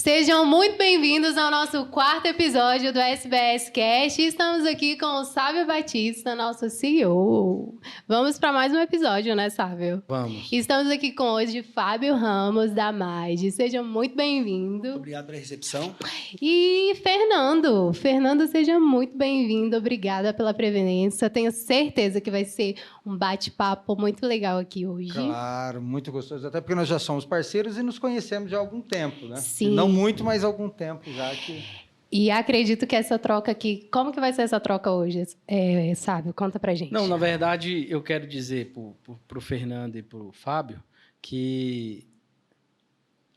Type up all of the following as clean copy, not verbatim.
Sejam muito bem-vindos ao nosso quarto episódio do SBS Cast. Estamos aqui com o Sávio Batista, nosso CEO. Vamos para mais um episódio, né, Sávio? Vamos. Estamos aqui com hoje Fábio Ramos, da MAIDE. Seja muito bem-vindo. Obrigado pela recepção. E Fernando. Fernando, seja muito bem-vindo. Obrigada pela presença. Tenho certeza que vai ser um bate-papo muito legal aqui hoje. Claro, muito gostoso. Até porque nós já somos parceiros e nos conhecemos já há algum tempo, né? Sim. Não muito, mas algum tempo já que... E acredito que essa troca aqui... Como que vai ser essa troca hoje, Sávio? Conta pra gente. Não, na verdade, eu quero dizer pro Fernando e pro Fábio que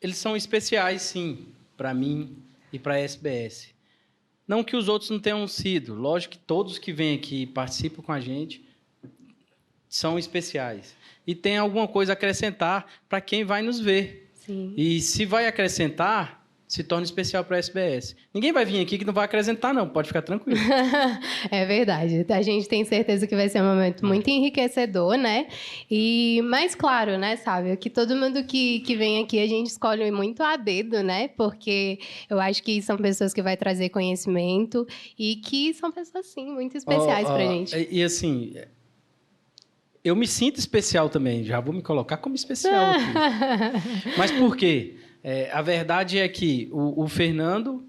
eles são especiais, sim, para mim e para a SBS. Não que os outros não tenham sido. Lógico que todos que vêm aqui e participam com a gente são especiais. E tem alguma coisa a acrescentar para quem vai nos ver. Sim. E se vai acrescentar, se torna especial para a SBS. Ninguém vai vir aqui que não vai acrescentar, não. Pode ficar tranquilo. É verdade. A gente tem certeza que vai ser um momento muito enriquecedor, né? Mas claro, né, Sávio, que todo mundo que vem aqui a gente escolhe muito a dedo, né? Porque eu acho que são pessoas que vai trazer conhecimento e que são pessoas, sim, muito especiais pra gente. E assim... Eu me sinto especial também, já vou me colocar como especial aqui. Mas por quê? A verdade é que o Fernando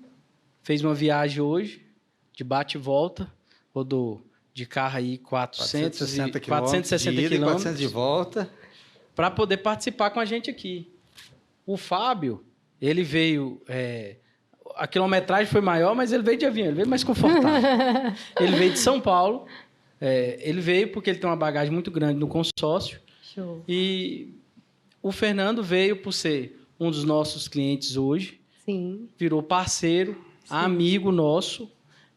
fez uma viagem hoje, de bate e volta, rodou de carro aí 460 quilômetros, 400 de volta, para poder participar com a gente aqui. O Fábio, ele veio... a quilometragem foi maior, mas ele veio de avião, ele veio mais confortável. Ele veio de São Paulo. Ele veio porque ele tem uma bagagem muito grande no consórcio. Show. E o Fernando veio por ser um dos nossos clientes hoje. Sim. Virou parceiro, amigo nosso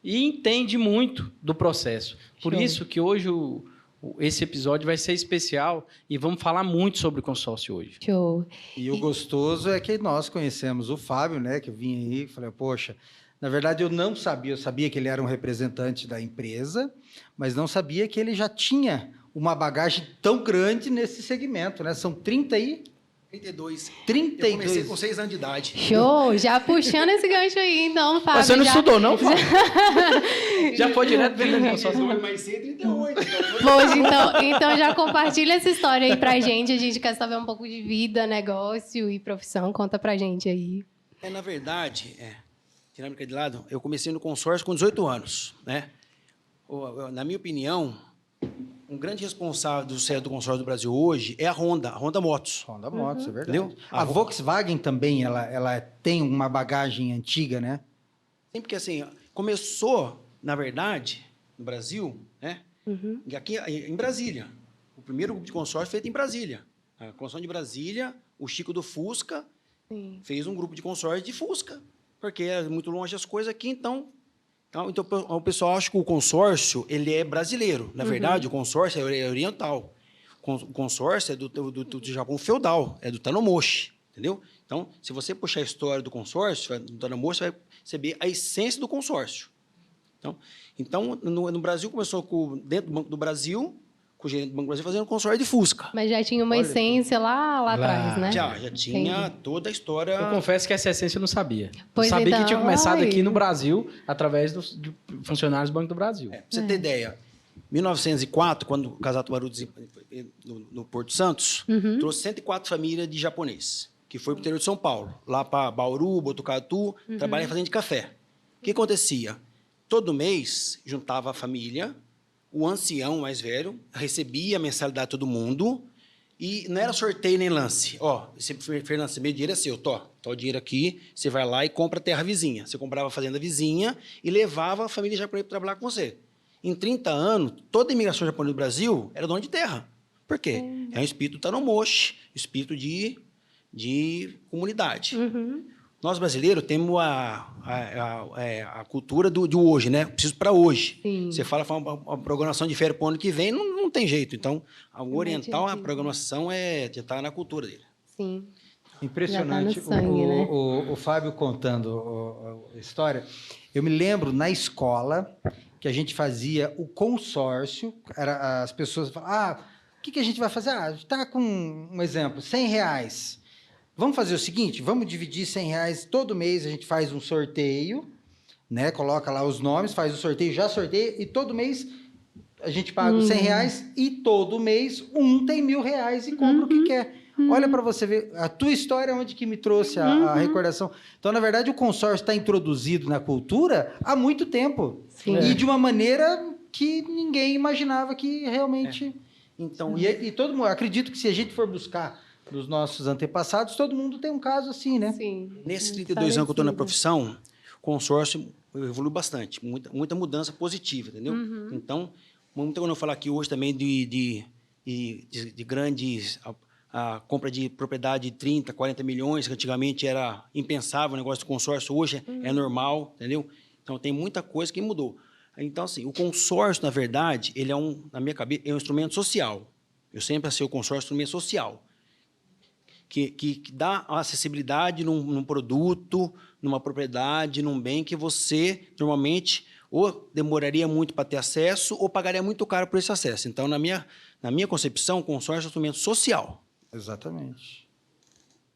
e entende muito do processo. Por Show. isso que hoje esse episódio vai ser especial e vamos falar muito sobre o consórcio hoje. Show. E o gostoso é que nós conhecemos o Fábio, né? Que eu vim aí e falei, poxa... Na verdade, eu não sabia. Eu sabia que ele era um representante da empresa, mas não sabia que ele já tinha uma bagagem tão grande nesse segmento, né? São 32. 32. Eu comecei com 6 anos de idade. Show! Já puxando esse gancho aí, então, Fábio. Mas você não já... estudou, não, Fábio? Já foi direto vendendo consórcio. Mas 38. Pois, então já compartilha essa história aí pra gente. A gente quer saber um pouco de vida, negócio e profissão. Conta pra gente aí. Na verdade, dinâmica de lado, eu comecei no consórcio com 18 anos, né? Na minha opinião, um grande responsável do sucesso do consórcio do Brasil hoje é a Honda Motos. Honda Motos, é verdade. Entendeu? A Volkswagen também, ela tem uma bagagem antiga, né? Sim, porque assim, começou, na verdade, no Brasil, né? Aqui em Brasília. O primeiro grupo de consórcio feito em Brasília. A construção de Brasília, o Chico do Fusca fez um grupo de consórcio de Fusca. Porque é muito longe as coisas aqui, então o pessoal acha que o consórcio ele é brasileiro. Na verdade, o consórcio é oriental. O consórcio é do Japão feudal, é do Tanomoshi, entendeu? Então, se você puxar a história do consórcio, do Tanomoshi, você vai perceber a essência do consórcio. Então no Brasil, começou dentro do Banco do Brasil, com o gerente do Banco do Brasil fazendo consórcio de Fusca. Mas já tinha uma essência lá atrás, né? Já tinha toda a história... Eu confesso que essa essência eu não sabia. Pois eu sabia então, que tinha começado aqui no Brasil, através de funcionários do Banco do Brasil. Pra você ter ideia, 1904, quando o Casato Maru no Porto Santos, trouxe 104 famílias de japonês, que foi para o interior de São Paulo, lá para Bauru, Botucatu, trabalhar em fazenda de café. O que acontecia? Todo mês, juntava a família, o ancião mais velho recebia a mensalidade de todo mundo e não era sorteio nem lance. Fernando, meu dinheiro é seu, o dinheiro aqui, você vai lá e compra a terra vizinha. Você comprava a fazenda vizinha e levava a família japonesa para trabalhar com você. Em 30 anos, toda a imigração japonesa do Brasil era dona de terra. Por quê? É um espírito Tanomoshi, espírito de comunidade. Nós, brasileiros, temos a cultura do hoje, né? Preciso para hoje. Sim. Você fala uma programação de férias para o ano que vem, não tem jeito. Então, o oriental, a programação já está na cultura dele. Sim. Impressionante. Já tá no sangue, né? O Fábio contando a história. Eu me lembro, na escola, que a gente fazia o consórcio. As pessoas falavam, o que a gente vai fazer? A gente está com, um exemplo, R$100. vamos fazer o seguinte, vamos dividir R$100 todo mês, a gente faz um sorteio, né? Coloca lá os nomes, faz o sorteio, já sorteia, e todo mês a gente paga os R$100 e todo mês um tem R$1.000 e compra o que quer. Olha para você ver, a tua história é onde que me trouxe a recordação. Então, na verdade, o consórcio está introduzido na cultura há muito tempo. Sim. E de uma maneira que ninguém imaginava que realmente... Então, E todo mundo, acredito que se a gente for buscar nos nossos antepassados, todo mundo tem um caso assim, né? Sim. nesses 32 anos que eu estou na profissão, o consórcio evoluiu bastante, muita mudança positiva, entendeu? Então, quando eu falar aqui hoje também de grandes... A compra de propriedade de 30, 40 milhões, que antigamente era impensável o negócio do consórcio, hoje é normal, entendeu? Então, tem muita coisa que mudou. Então, assim, o consórcio, na verdade, ele na minha cabeça, é um instrumento social. Eu sempre achei o consórcio um instrumento social, que dá acessibilidade num produto, numa propriedade, num bem que você, normalmente, ou demoraria muito para ter acesso, ou pagaria muito caro por esse acesso. Então, na minha concepção, o consórcio é um instrumento social. Exatamente.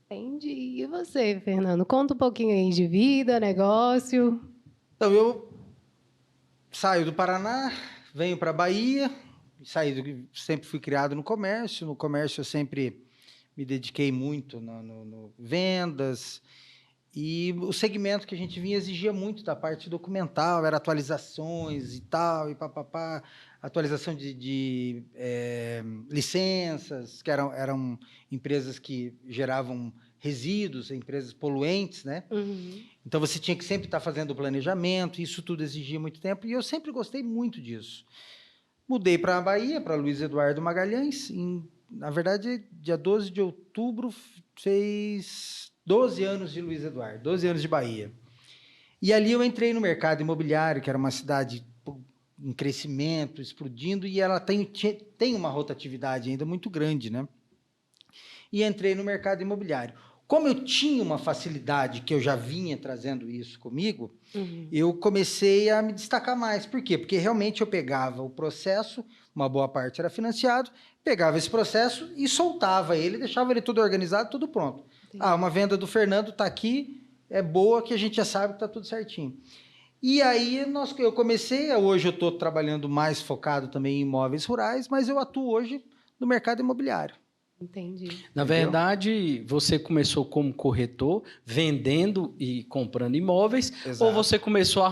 Entendi. E você, Fernando? Conta um pouquinho aí de vida, negócio. Então, eu saio do Paraná, venho para a Bahia, sempre fui criado no comércio. No comércio eu sempre me dediquei muito no vendas. E o segmento que a gente vinha exigia muito da parte documental, era atualizações e tal, e papapá, atualização de licenças, que eram empresas que geravam resíduos, empresas poluentes, né? Então, você tinha que sempre estar fazendo o planejamento, isso tudo exigia muito tempo, e eu sempre gostei muito disso. Mudei para a Bahia, para Luiz Eduardo Magalhães, na verdade, dia 12 de outubro, fez 12 anos de Luiz Eduardo, 12 anos de Bahia. E ali eu entrei no mercado imobiliário, que era uma cidade em crescimento, explodindo, e ela tem uma rotatividade ainda muito grande, né? E entrei no mercado imobiliário. Como eu tinha uma facilidade, que eu já vinha trazendo isso comigo, eu comecei a me destacar mais. Por quê? Porque realmente eu pegava o processo, uma boa parte era financiado, pegava esse processo e soltava ele, deixava ele tudo organizado, tudo pronto. Uma venda do Fernando está aqui, é boa, que a gente já sabe que está tudo certinho. E aí eu comecei, hoje eu estou trabalhando mais focado também em imóveis rurais, mas eu atuo hoje no mercado imobiliário. Entendi. Na verdade, você começou como corretor, vendendo e comprando imóveis, Exato. ou você começou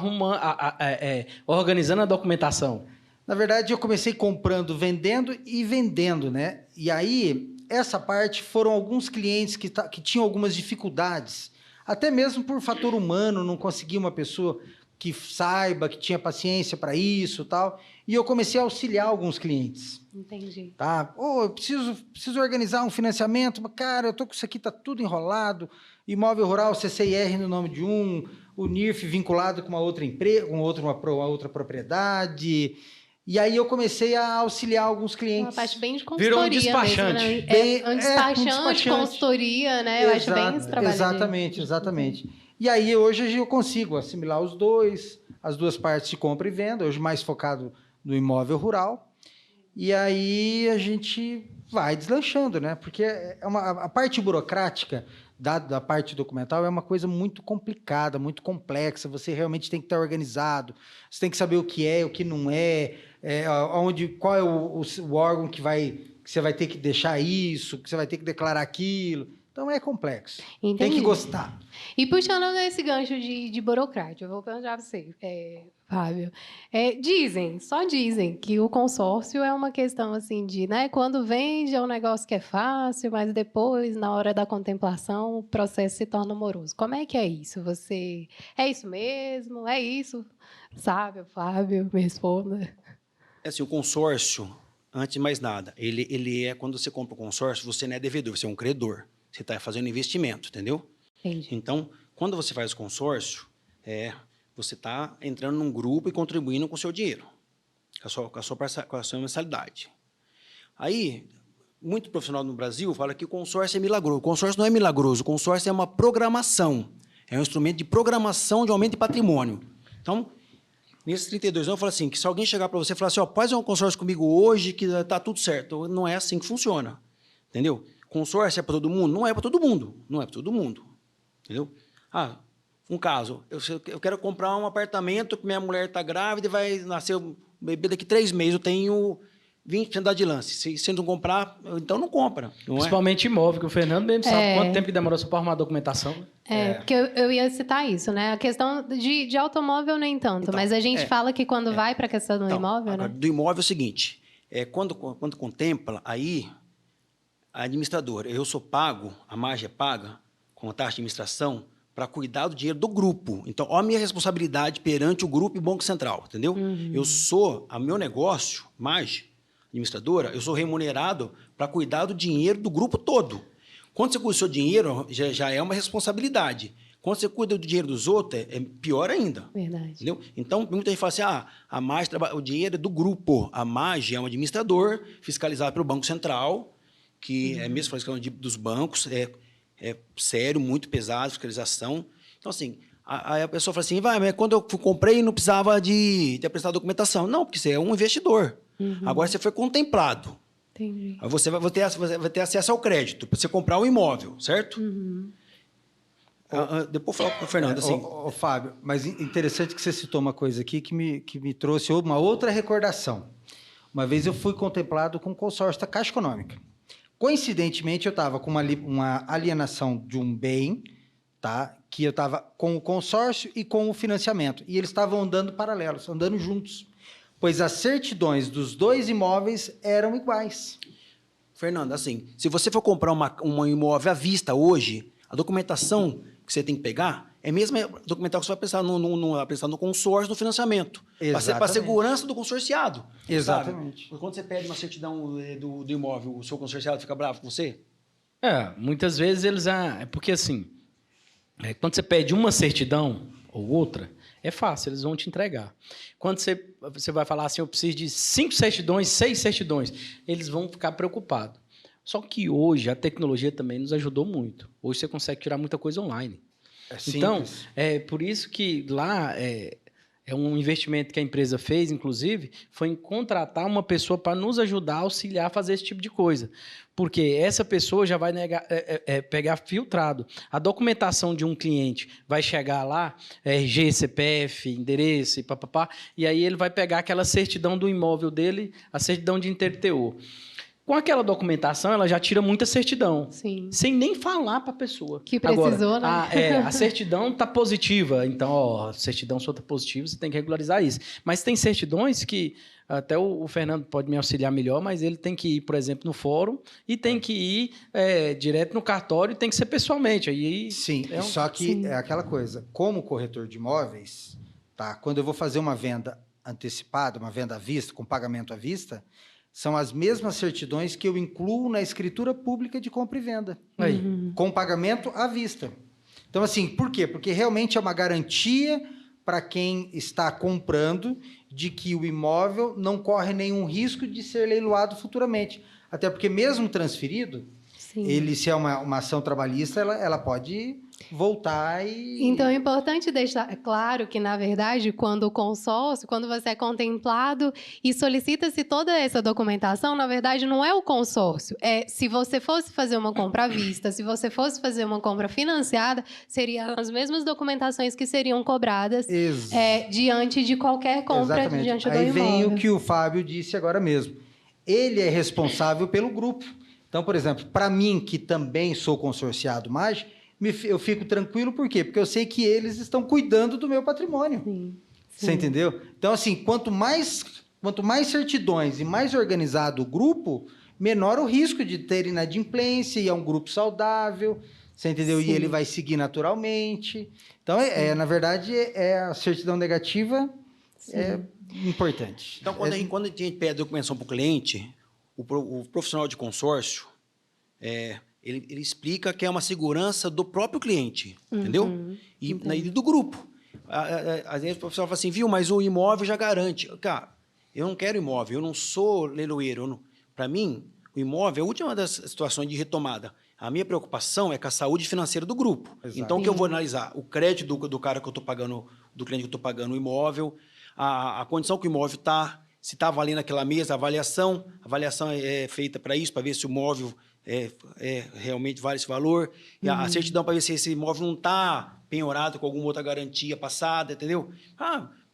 organizando a documentação? Na verdade, eu comecei comprando, vendendo, né? E aí, essa parte foram alguns clientes que tinham algumas dificuldades, até mesmo por fator humano, não conseguia uma pessoa que saiba, que tinha paciência para isso e tal, e eu comecei a auxiliar alguns clientes. Entendi. Tá? Eu preciso organizar um financiamento, mas, cara, eu tô com isso aqui, tá tudo enrolado, imóvel rural, CCIR no nome de um, o NIRF vinculado com uma outra empresa, com uma outra propriedade. E aí eu comecei a auxiliar alguns clientes. Uma parte bem de consultoria. Virou um despachante. Mesmo, né? Um despachante, consultoria, né? Eu acho bem esse trabalho. Exatamente. E aí hoje eu consigo assimilar as duas partes de compra e venda, hoje mais focado no imóvel rural. E aí a gente vai deslanchando, né? Porque a parte burocrática da parte documental é uma coisa muito complicada, muito complexa. Você realmente tem que estar organizado, você tem que saber o que é, o que não é, qual é o órgão que você vai ter que deixar isso, que você vai ter que declarar aquilo. Então, é complexo. Entendi. Tem que gostar. E puxando esse gancho de burocrático, eu vou perguntar para você, Fábio. Só dizem que o consórcio é uma questão assim de, né? Quando vende é um negócio que é fácil, mas depois, na hora da contemplação, o processo se torna moroso. Como é que é isso? É isso mesmo? É isso? Sabe, Fábio, me responda. Assim, o consórcio, antes de mais nada, ele é, quando você compra o consórcio, você não é devedor, você é um credor. Você está fazendo investimento, entendeu? Entendi. Então, quando você faz o consórcio, você está entrando num grupo e contribuindo com o seu dinheiro, com a sua mensalidade. Aí, muito profissional no Brasil fala que o consórcio é milagroso. O consórcio não é milagroso, o consórcio é uma programação. É um instrumento de programação de aumento de patrimônio. Então, nesses 32 anos, eu falo assim, que se alguém chegar para você e falar assim, faz um consórcio comigo hoje que está tudo certo. Não é assim que funciona, entendeu? consórcio é para todo mundo? Não é para todo mundo. Não é para todo mundo. Entendeu? Um caso, eu quero comprar um apartamento que minha mulher está grávida e vai nascer um bebê daqui 3 meses. Eu tenho 20% da de lance. Se não comprar, então não compra. Não Principalmente imóvel, que o Fernando mesmo sabe quanto tempo que demorou só para arrumar a documentação. Porque eu ia citar isso, né? A questão de automóvel nem tanto, Então, mas a gente fala que quando vai para a questão do imóvel, agora, né? do imóvel é o seguinte, quando contempla, aí a administradora, eu sou pago, a margem é paga com a taxa de administração para cuidar do dinheiro do grupo. Então, olha a minha responsabilidade perante o grupo e o Banco Central, entendeu? O meu negócio, margem, administradora, eu sou remunerado para cuidar do dinheiro do grupo todo. Quando você cuida do seu dinheiro, já é uma responsabilidade. Quando você cuida do dinheiro dos outros, é pior ainda. Verdade. Entendeu? Então, muita gente fala assim, a margem, o dinheiro é do grupo. A margem é um administrador fiscalizado pelo Banco Central, que é mesmo fiscalizando dos bancos, é sério, muito pesado, fiscalização. Então, assim, a pessoa fala assim, mas quando eu comprei não precisava de apresentar documentação. Não, porque você é um investidor. Agora você foi contemplado. Entendi. Aí você vai ter acesso ao crédito para você comprar um imóvel, certo? Depois falar para o Fernando assim. Fábio, mas interessante que você citou uma coisa aqui que me trouxe uma outra recordação. Uma vez eu fui contemplado com o consórcio da Caixa Econômica. Coincidentemente, eu estava com uma alienação de um bem, tá? Que eu estava com o consórcio e com o financiamento. E eles estavam andando paralelos, andando juntos. Pois as certidões dos 2 imóveis eram iguais. Fernando, assim, se você for comprar um imóvel à vista hoje, a documentação que você tem que pegar é a mesma documentação que você vai pensar no consórcio, no financiamento. Para a segurança do consorciado. Exatamente. Sabe? Quando você pede uma certidão do imóvel, o seu consorciado fica bravo com você? Muitas vezes eles... É porque, assim, quando você pede uma certidão ou outra, é fácil, eles vão te entregar. Quando você vai falar assim, eu preciso de 5 certidões, 6 certidões, eles vão ficar preocupados. Só que hoje a tecnologia também nos ajudou muito. Hoje você consegue tirar muita coisa online. Então, é por isso que lá é um investimento que a empresa fez, inclusive, foi em contratar uma pessoa para nos ajudar a auxiliar a fazer esse tipo de coisa. Porque essa pessoa já vai pegar filtrado. A documentação de um cliente vai chegar lá, RG, CPF, endereço e papapá, e aí ele vai pegar aquela certidão do imóvel dele, a certidão de interteor. Com aquela documentação, ela já tira muita certidão. Sim. Sem nem falar para a pessoa. Que precisou, agora, né? A certidão está positiva. Então, a certidão sua está positiva, você tem que regularizar isso. Mas tem certidões que, até o Fernando pode me auxiliar melhor, mas ele tem que ir, por exemplo, no fórum e tem que ir direto no cartório e tem que ser pessoalmente. Aí, sim, só que é aquela coisa. Como corretor de imóveis, tá? Quando eu vou fazer uma venda antecipada, uma venda à vista, com pagamento à vista... São as mesmas certidões que eu incluo na escritura pública de compra e venda. Com pagamento à vista. Então, assim, por quê? Porque realmente é uma garantia para quem está comprando de que o imóvel não corre nenhum risco de ser leiloado futuramente. Até porque, mesmo transferido, ele, se é uma ação trabalhista, ela pode voltar e... Então, é importante deixar claro que, na verdade, quando você é contemplado e solicita-se toda essa documentação, na verdade, não é o consórcio. Se você fosse fazer uma compra à vista, se você fosse fazer uma compra financiada, seriam as mesmas documentações que seriam cobradas diante de qualquer compra diante do imóvel. Aí vem o que o Fábio disse agora mesmo. Ele é responsável pelo grupo. Então, por exemplo, para mim, que também sou consorciado MAGE, eu fico tranquilo, por quê? Porque eu sei que eles estão cuidando do meu patrimônio. Sim. Você entendeu? Então, assim, quanto mais certidões e mais organizado o grupo, menor o risco de ter inadimplência, e é um grupo saudável, você entendeu? Sim. E ele vai seguir naturalmente. Então, na verdade, a certidão negativa é importante. Então, quando a gente pede documentação para o cliente, o profissional de consórcio, ele explica que é uma segurança do próprio cliente, entendeu? E do grupo. Às vezes o profissional fala assim, viu, mas o imóvel já garante. Cara, eu não quero imóvel, eu não sou leiloeiro. Para mim, o imóvel é a última das situações de retomada. A minha preocupação é com a saúde financeira do grupo. Exato. Então, o que eu vou analisar? O crédito do cara que eu estou pagando, do cliente que eu estou pagando o imóvel, a condição que o imóvel está, se está valendo aquela mesa, a avaliação é feita para isso, para ver se o imóvel realmente vale esse valor. E a certidão para ver se esse imóvel não está penhorado com alguma outra garantia passada, entendeu?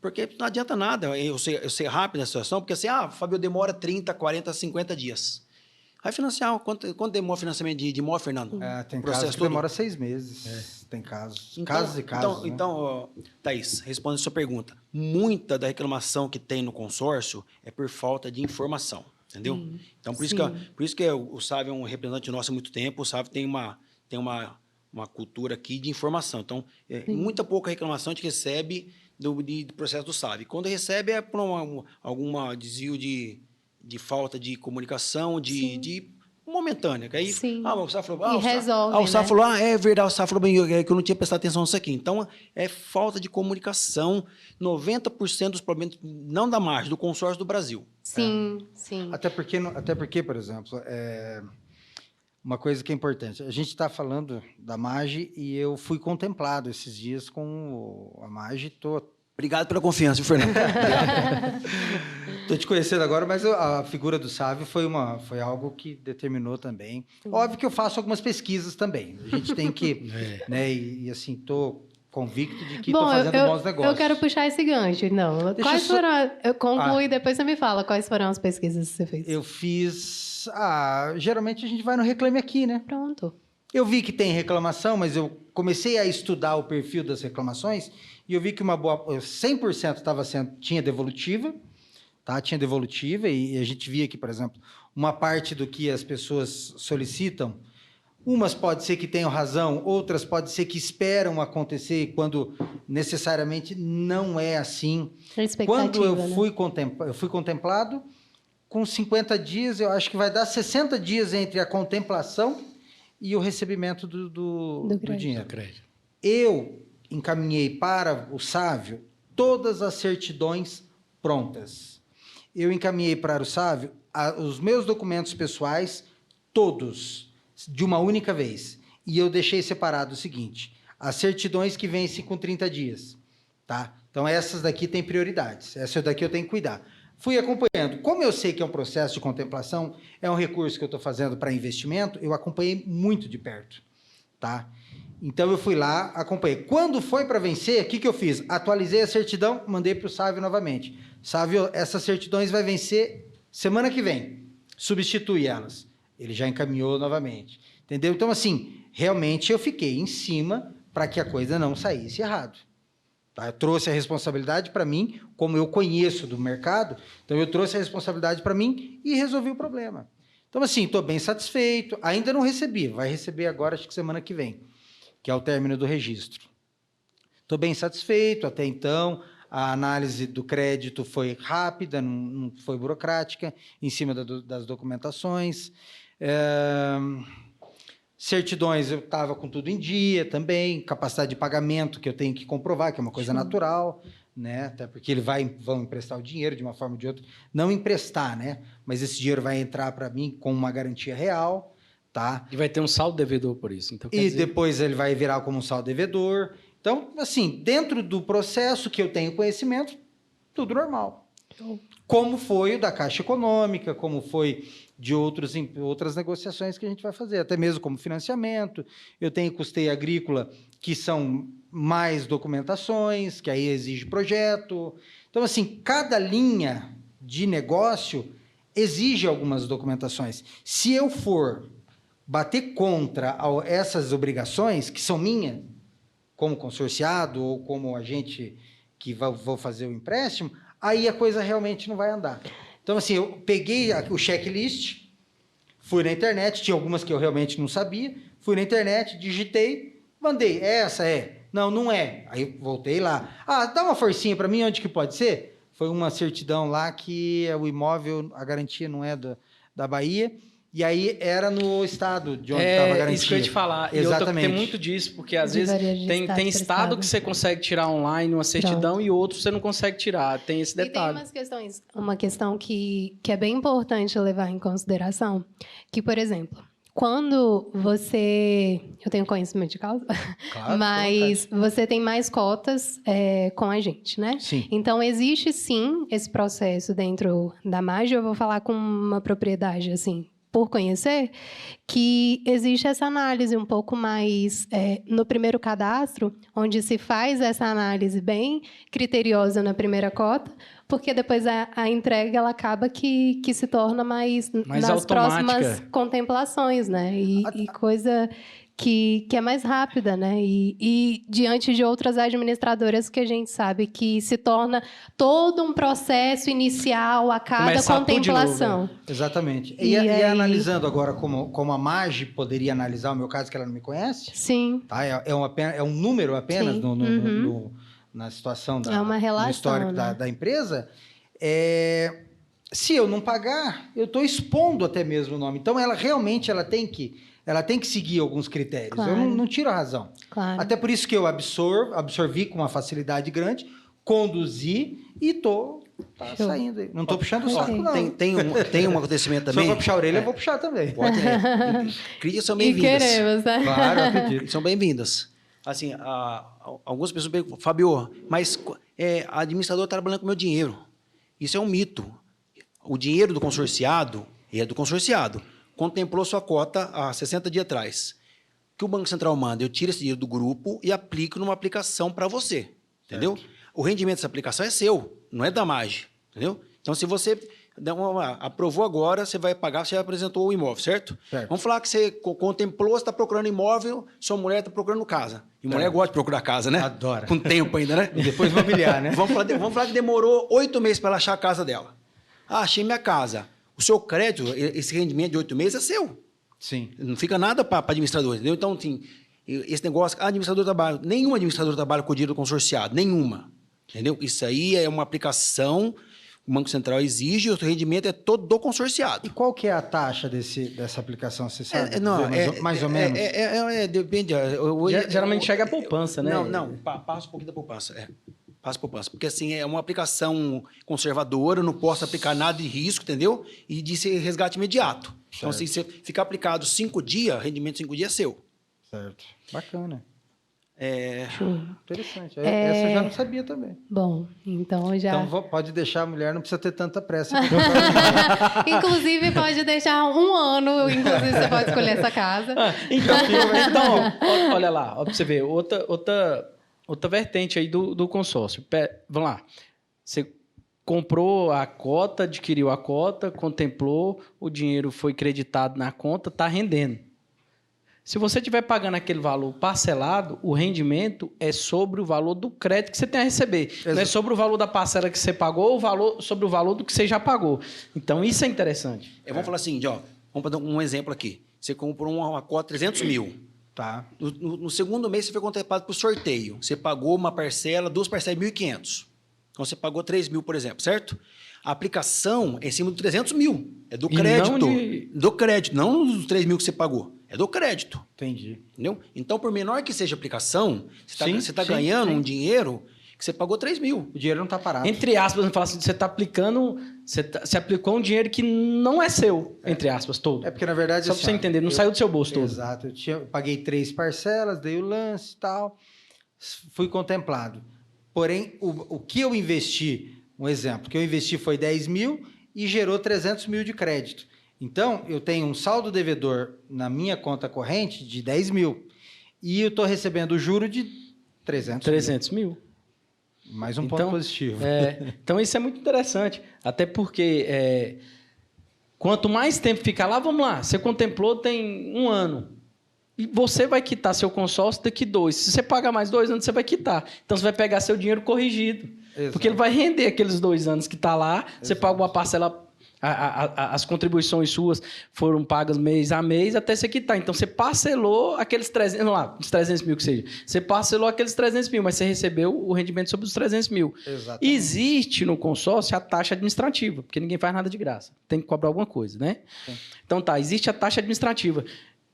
Porque não adianta nada eu ser rápido na situação, porque assim, Fábio, demora 30, 40, 50 dias. Aí financiar, quanto demora o financiamento de imóvel, Fernando? Tem casos que demora 6 meses. Tem casos. Casos e casos. Então, Thaís, respondendo a sua pergunta. Muita da reclamação que tem no consórcio é por falta de informação, entendeu? Então, por isso que o Sávio é um representante nosso há muito tempo. O Sávio tem uma cultura aqui de informação. Então, muita pouca reclamação a gente recebe do processo do Sávio. Quando recebe é por algum desvio de falta de comunicação, de momentânea. Aí, o Sá falou... resolve, o Sá falou, é verdade, o Sá falou bem, que eu não tinha prestado atenção nisso aqui. Então, é falta de comunicação. 90% dos problemas, não da margem, do consórcio do Brasil. Sim. Até porque, por exemplo, uma coisa que é importante. A gente está falando da MAGE e eu fui contemplado esses dias com a MAGE. Obrigado pela confiança, Fernando. Estou te conhecendo agora, mas a figura do Sávio foi algo que determinou também. Óbvio que eu faço algumas pesquisas também. A gente tem que... né, e assim, estou convicto de que estou fazendo bons negócios. Eu quero puxar esse gancho, não. Eu concluo e depois você me fala quais foram as pesquisas que você fez. Eu fiz... geralmente a gente vai no Reclame Aqui, né? Pronto. Eu vi que tem reclamação, mas eu comecei a estudar o perfil das reclamações e eu vi que 100% tinha devolutiva, tá? Tinha devolutiva e a gente via que, por exemplo, uma parte do que as pessoas solicitam, umas pode ser que tenham razão, outras pode ser que esperam acontecer quando necessariamente não é assim. Quando eu fui contemplado, com 50 dias, eu acho que vai dar 60 dias entre a contemplação e o recebimento do dinheiro. Eu encaminhei para o Sávio todas as certidões prontas. Eu encaminhei para o Sávio os meus documentos pessoais, todos, de uma única vez. E eu deixei separado o seguinte, as certidões que vencem com 30 dias. Tá? Então, essas daqui têm prioridades. Essa daqui eu tenho que cuidar. Fui acompanhando. Como eu sei que é um processo de contemplação, é um recurso que eu estou fazendo para investimento, eu acompanhei muito de perto. Tá? Então, eu fui lá, acompanhei. Quando foi para vencer, o que eu fiz? Atualizei a certidão, mandei para o Sávio novamente. Sávio, essas certidões vai vencer semana que vem. Substitui elas. Ele já encaminhou novamente. Entendeu? Então, assim, realmente eu fiquei em cima para que a coisa não saísse errado. Tá? Eu trouxe a responsabilidade para mim, como eu conheço do mercado, então eu trouxe a responsabilidade para mim e resolvi o problema. Então, assim, estou bem satisfeito. Ainda não recebi, vai receber agora, acho que semana que vem, que é o término do registro. Estou bem satisfeito até então. A análise do crédito foi rápida, não foi burocrática, em cima das documentações. Certidões, eu estava com tudo em dia também, capacidade de pagamento que eu tenho que comprovar, que é uma coisa natural, né? Até porque vão emprestar o dinheiro de uma forma ou de outra. Não emprestar, né? Mas esse dinheiro vai entrar para mim com uma garantia real, tá? E vai ter um saldo devedor por isso. Então, depois ele vai virar como um saldo devedor. Então, assim, dentro do processo que eu tenho conhecimento, tudo normal. Como foi o da Caixa Econômica, como foi de outras negociações que a gente vai fazer, até mesmo como financiamento. Eu tenho custeio agrícola, que são mais documentações, que aí exige projeto. Então, assim, cada linha de negócio exige algumas documentações. Se eu for bater contra essas obrigações, que são minhas, como consorciado ou como agente que vou fazer o empréstimo, aí a coisa realmente não vai andar. Então, assim, eu peguei o checklist, fui na internet, tinha algumas que eu realmente não sabia, fui na internet, digitei, mandei, essa é? Não, não é. Aí voltei lá. Dá uma forcinha para mim, onde que pode ser? Foi uma certidão lá que o imóvel, a garantia não é da Bahia, e aí era no estado de onde estava a garantia. Isso que eu ia te falar. Exatamente. Tem muito disso, porque às vezes tem estado que você consegue tirar online uma certidão e outro você não consegue tirar. Tem esse detalhe. E tem uma questão que é bem importante levar em consideração, que, por exemplo, quando você... Eu tenho conhecimento de causa, claro, mas você tem mais cotas com a gente, né? Sim. Então, existe, sim, esse processo dentro da MAGE. Eu vou falar com uma propriedade, assim, por conhecer, que existe essa análise um pouco mais no primeiro cadastro, onde se faz essa análise bem criteriosa na primeira cota, porque depois a entrega ela acaba que se torna mais nas automática. próximas contemplações, né? E coisa que é mais rápida, né? E diante de outras administradoras que a gente sabe que se torna todo um processo inicial a cada Começar contemplação. tudo de novo, Exatamente. E E aí- analisando agora como a Magi poderia analisar o meu caso, que ela não me conhece, Sim, tá? É um número apenas Sim. na situação É uma relação, no histórico né? da empresa. Se eu não pagar, eu estou expondo até mesmo o nome. Então, ela realmente tem que seguir alguns critérios. Claro. Eu não tiro a razão. claro. Até por isso que eu absorvi com uma facilidade grande, conduzi e estou Show. saindo aí. Não estou puxando o Ok. saco, não. Tem um acontecimento Se eu também. vou puxar a orelha, eu vou puxar também. Pode, críticas são E bem-vindas. queremos, né? Claro, eu acredito. São bem-vindas. Assim, algumas pessoas perguntam, Fábio, mas a administradora está trabalhando com o meu dinheiro. Isso é um mito. O dinheiro do consorciado é do consorciado. Contemplou sua cota há 60 dias atrás. O que o Banco Central manda? Eu tiro esse dinheiro do grupo e aplico numa aplicação para você. Entendeu? O rendimento dessa aplicação é seu, não é da Magi. Entendeu? Então, se você aprovou agora, você vai pagar, você já apresentou o imóvel, certo? Vamos falar que você contemplou, você está procurando imóvel, sua mulher está procurando casa. E mulher gosta de procurar casa, né? Adora. Com tempo ainda, né? E depois mobiliar, né? Vamos falar que demorou 8 meses para ela achar a casa dela. Achei minha casa. O seu crédito, esse rendimento de 8 meses é seu. Sim. Não fica nada para administrador, entendeu? Então, assim, esse negócio, nenhum administrador trabalha com o dinheiro consorciado, nenhuma. Entendeu? Isso aí é uma aplicação, o Banco Central exige, o rendimento é todo do consorciado. E qual que é a taxa dessa aplicação, você sabe? Não, mais ou menos? Depende. Geralmente chega a poupança, né? Não, passa um pouquinho da poupança. Passa a poupança. Porque, assim, é uma aplicação conservadora, eu não posso aplicar nada de risco, entendeu? E de ser resgate imediato. Então, se você ficar aplicado 5 dias, rendimento de 5 dias é seu. Certo. Bacana. Show. Interessante. Essa eu já não sabia também. Bom, então já... Então, pode deixar a mulher, não precisa ter tanta pressa. Inclusive, pode deixar 1 ano, inclusive você pode escolher essa casa. Então, olha lá, ó, pra você ver, outra vertente aí do consórcio. Vamos lá, você comprou a cota, adquiriu a cota, contemplou, o dinheiro foi creditado na conta, está rendendo. Se você estiver pagando aquele valor parcelado, o rendimento é sobre o valor do crédito que você tem a receber. Exato. Não é sobre o valor da parcela que você pagou, sobre o valor do que você já pagou. Então, isso é interessante. Vamos falar assim, ó, vamos dar um exemplo aqui. Você comprou uma cota de 300 mil. Tá. No segundo mês, você foi contemplado por sorteio. Você pagou uma parcela, 2 parcelas de 1.500. Então, você pagou 3 mil, por exemplo, certo? A aplicação é em cima do 300 mil. É do crédito. Do crédito, não dos 3 mil que você pagou. É do crédito. Entendi. Entendeu? Então, por menor que seja a aplicação, você está ganhando um dinheiro que você pagou 3 mil. O dinheiro não está parado. Entre aspas, não fala assim, você está aplicando... Você aplicou um dinheiro que não é seu, entre aspas, todo. É porque, na verdade... Só para você entender, não saiu do seu bolso todo. Exato. Eu paguei 3 parcelas, dei o lance e tal, fui contemplado. Porém, o que eu investi, um exemplo, o que eu investi foi 10 mil e gerou 300 mil de crédito. Então, eu tenho um saldo devedor na minha conta corrente de 10 mil e eu estou recebendo o juro de 300 mil. Mais um ponto positivo. Então, isso é muito interessante. Até porque, quanto mais tempo ficar lá, vamos lá, você contemplou tem 1 ano. E você vai quitar seu consórcio daqui 2. Se você pagar mais 2 anos, você vai quitar. Então, você vai pegar seu dinheiro corrigido. Exato. Porque ele vai render aqueles 2 anos que está lá. Exato. Você paga uma parcela... As contribuições suas foram pagas mês a mês até você quitar. Então, você parcelou aqueles 300... Vamos lá, os 300 mil que seja. Você parcelou aqueles 300 mil, mas você recebeu o rendimento sobre os 300 mil. Exatamente. Existe no consórcio a taxa administrativa, porque ninguém faz nada de graça. Tem que cobrar alguma coisa, né? Sim. Então, existe a taxa administrativa.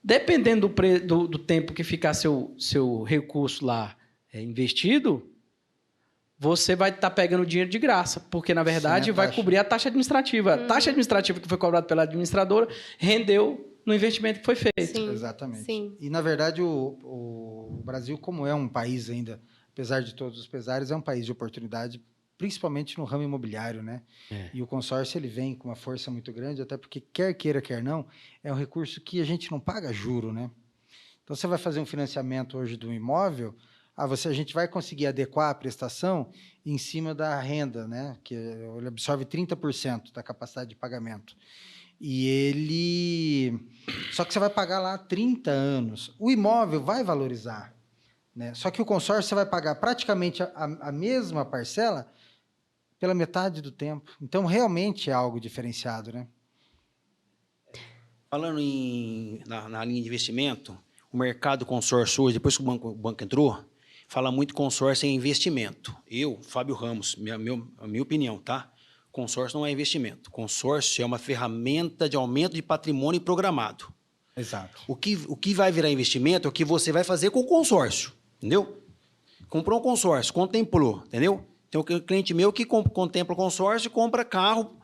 Dependendo do tempo que ficar seu recurso lá investido... você vai estar pegando dinheiro de graça, porque, na verdade, vai cobrir a taxa administrativa. A taxa administrativa que foi cobrada pela administradora rendeu no investimento que foi feito. Sim, exatamente. Sim. E, na verdade, o Brasil, como é um país ainda, apesar de todos os pesares, é um país de oportunidade principalmente no ramo imobiliário, né? E o consórcio ele vem com uma força muito grande, até porque quer queira, quer não, é um recurso que a gente não paga juro, né? Então, você vai fazer um financiamento hoje de um imóvel, a gente vai conseguir adequar a prestação em cima da renda, né? Que ele absorve 30% da capacidade de pagamento. Só que você vai pagar lá 30 anos. O imóvel vai valorizar, né? Só que o consórcio você vai pagar praticamente a mesma parcela pela metade do tempo. Então, realmente é algo diferenciado, né? Falando na linha de investimento, o mercado consórcio hoje, depois que o banco entrou, fala muito consórcio em investimento. Eu, Fábio Ramos, a minha opinião, tá? Consórcio não é investimento. Consórcio é uma ferramenta de aumento de patrimônio programado. Exato. O que vai virar investimento é o que você vai fazer com o consórcio, entendeu? Comprou um consórcio, contemplou, entendeu? Tem um cliente meu que contempla o consórcio e compra carro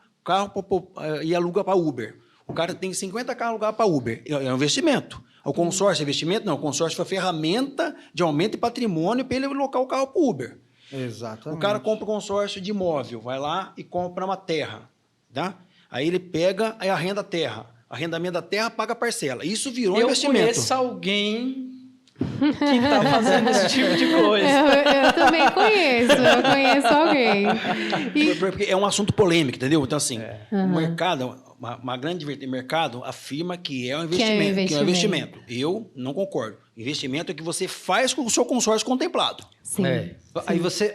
e aluga para Uber. O cara tem 50 carros alugados para Uber. É um investimento. O consórcio é investimento? Não, o consórcio foi ferramenta de aumento de patrimônio para ele alocar o carro para Uber. Exatamente. O cara compra um consórcio de imóvel, vai lá e compra uma terra, tá? Aí ele pega e arrenda a terra. Arrendamento da terra paga parcela. Isso virou investimento. Eu conheço alguém que está fazendo esse tipo de coisa. Eu também eu conheço alguém. Porque é um assunto polêmico, entendeu? Então, assim, o mercado, uma grande mercado afirma que é um investimento. Que é um investimento. Eu não concordo. Investimento é o que você faz com o seu consórcio contemplado. Sim.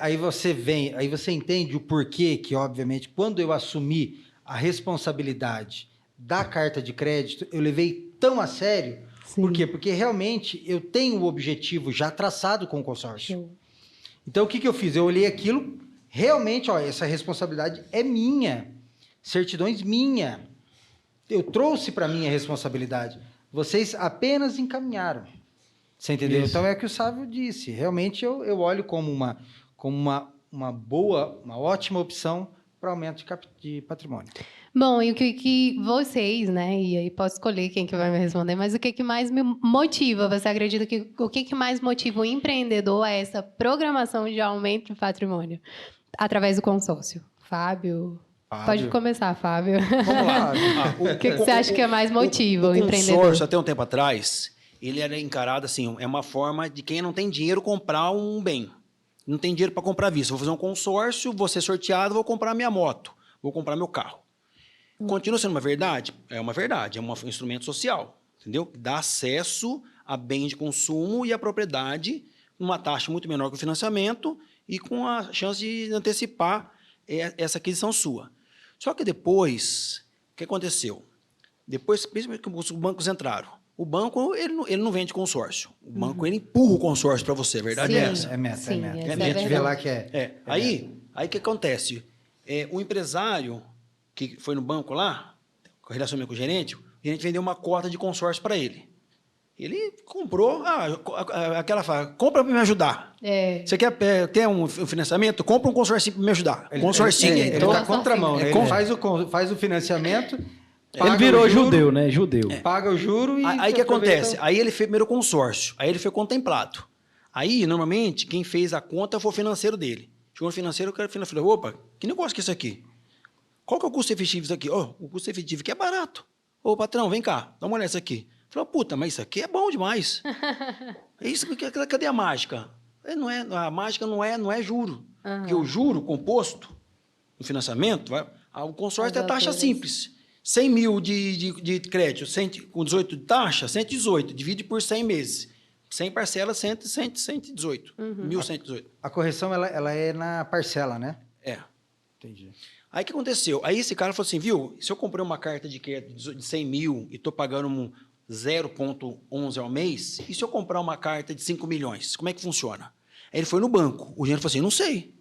Aí você entende o porquê que, obviamente, quando eu assumi a responsabilidade da carta de crédito, eu levei tão a sério. Sim. Por quê? Porque realmente eu tenho o objetivo já traçado com o consórcio. Sim. Então, o que eu fiz? Eu olhei aquilo, realmente, essa responsabilidade é minha, certidões minha. Eu trouxe para mim a responsabilidade. Vocês apenas encaminharam. Você entendeu? Isso. Então, é o que o Sávio disse. Realmente, eu olho como uma boa, uma ótima opção para aumento de patrimônio. Bom, e o que vocês, né? E aí posso escolher quem que vai me responder, mas o que mais me motiva? Você acredita que o que mais motiva o empreendedor a essa programação de aumento de patrimônio através do consórcio? Fábio? Pode começar, Fábio. Vamos lá. O que você acha que mais motiva o empreendedor? O consórcio, até um tempo atrás, ele era encarado assim, é uma forma de quem não tem dinheiro comprar um bem. Não tem dinheiro para comprar à vista. Vou fazer um consórcio, vou ser sorteado, vou comprar minha moto, vou comprar meu carro. Continua sendo uma verdade? É uma verdade, é um instrumento social, entendeu? Dá acesso a bem de consumo e a propriedade numa taxa muito menor que o financiamento e com a chance de antecipar essa aquisição sua. Só que depois, o que aconteceu? Depois, principalmente que os bancos entraram, o banco ele não vende consórcio. O banco ele empurra o consórcio para você, a verdade Sim. é essa. É meta, Sim, é meta. essa A é gente vê lá que Aí o que acontece? O empresário que foi no banco lá, relacionamento com o gerente vendeu uma cota de consórcio para ele. Ele comprou, aquela fala, compra para me ajudar. Você quer ter um financiamento? Compra um consórcio para me ajudar. Consórcio. Ele está contramão, né? Ele faz o financiamento. Ele virou judeu, né? Judeu. Paga o juro e... Aí o que acontece? Aí ele fez primeiro consórcio, aí ele foi contemplado. Aí, normalmente, quem fez a conta foi o financeiro dele. Chegou no financeiro, o cara falou, opa, que negócio que é isso aqui? Qual que é o custo efetivo disso aqui? O custo efetivo aqui é barato. Ô, patrão, vem cá, dá uma olhada nisso aqui. Falou, puta, mas isso aqui é bom demais. É isso, cadê a mágica? A mágica não é juro. Porque o juro composto no financiamento, o consórcio é taxa simples. 100 mil de crédito, com 18 de taxa, 118. Divide por 100 meses. 100 parcelas, 118. 1.118. A correção, ela é na parcela, né? É. Entendi. Aí o que aconteceu? Aí esse cara falou assim, viu, se eu comprei uma carta de crédito de 100 mil e estou pagando 0,11 ao mês, e se eu comprar uma carta de 5 milhões, como é que funciona? Aí ele foi no banco, o gerente falou assim, não sei.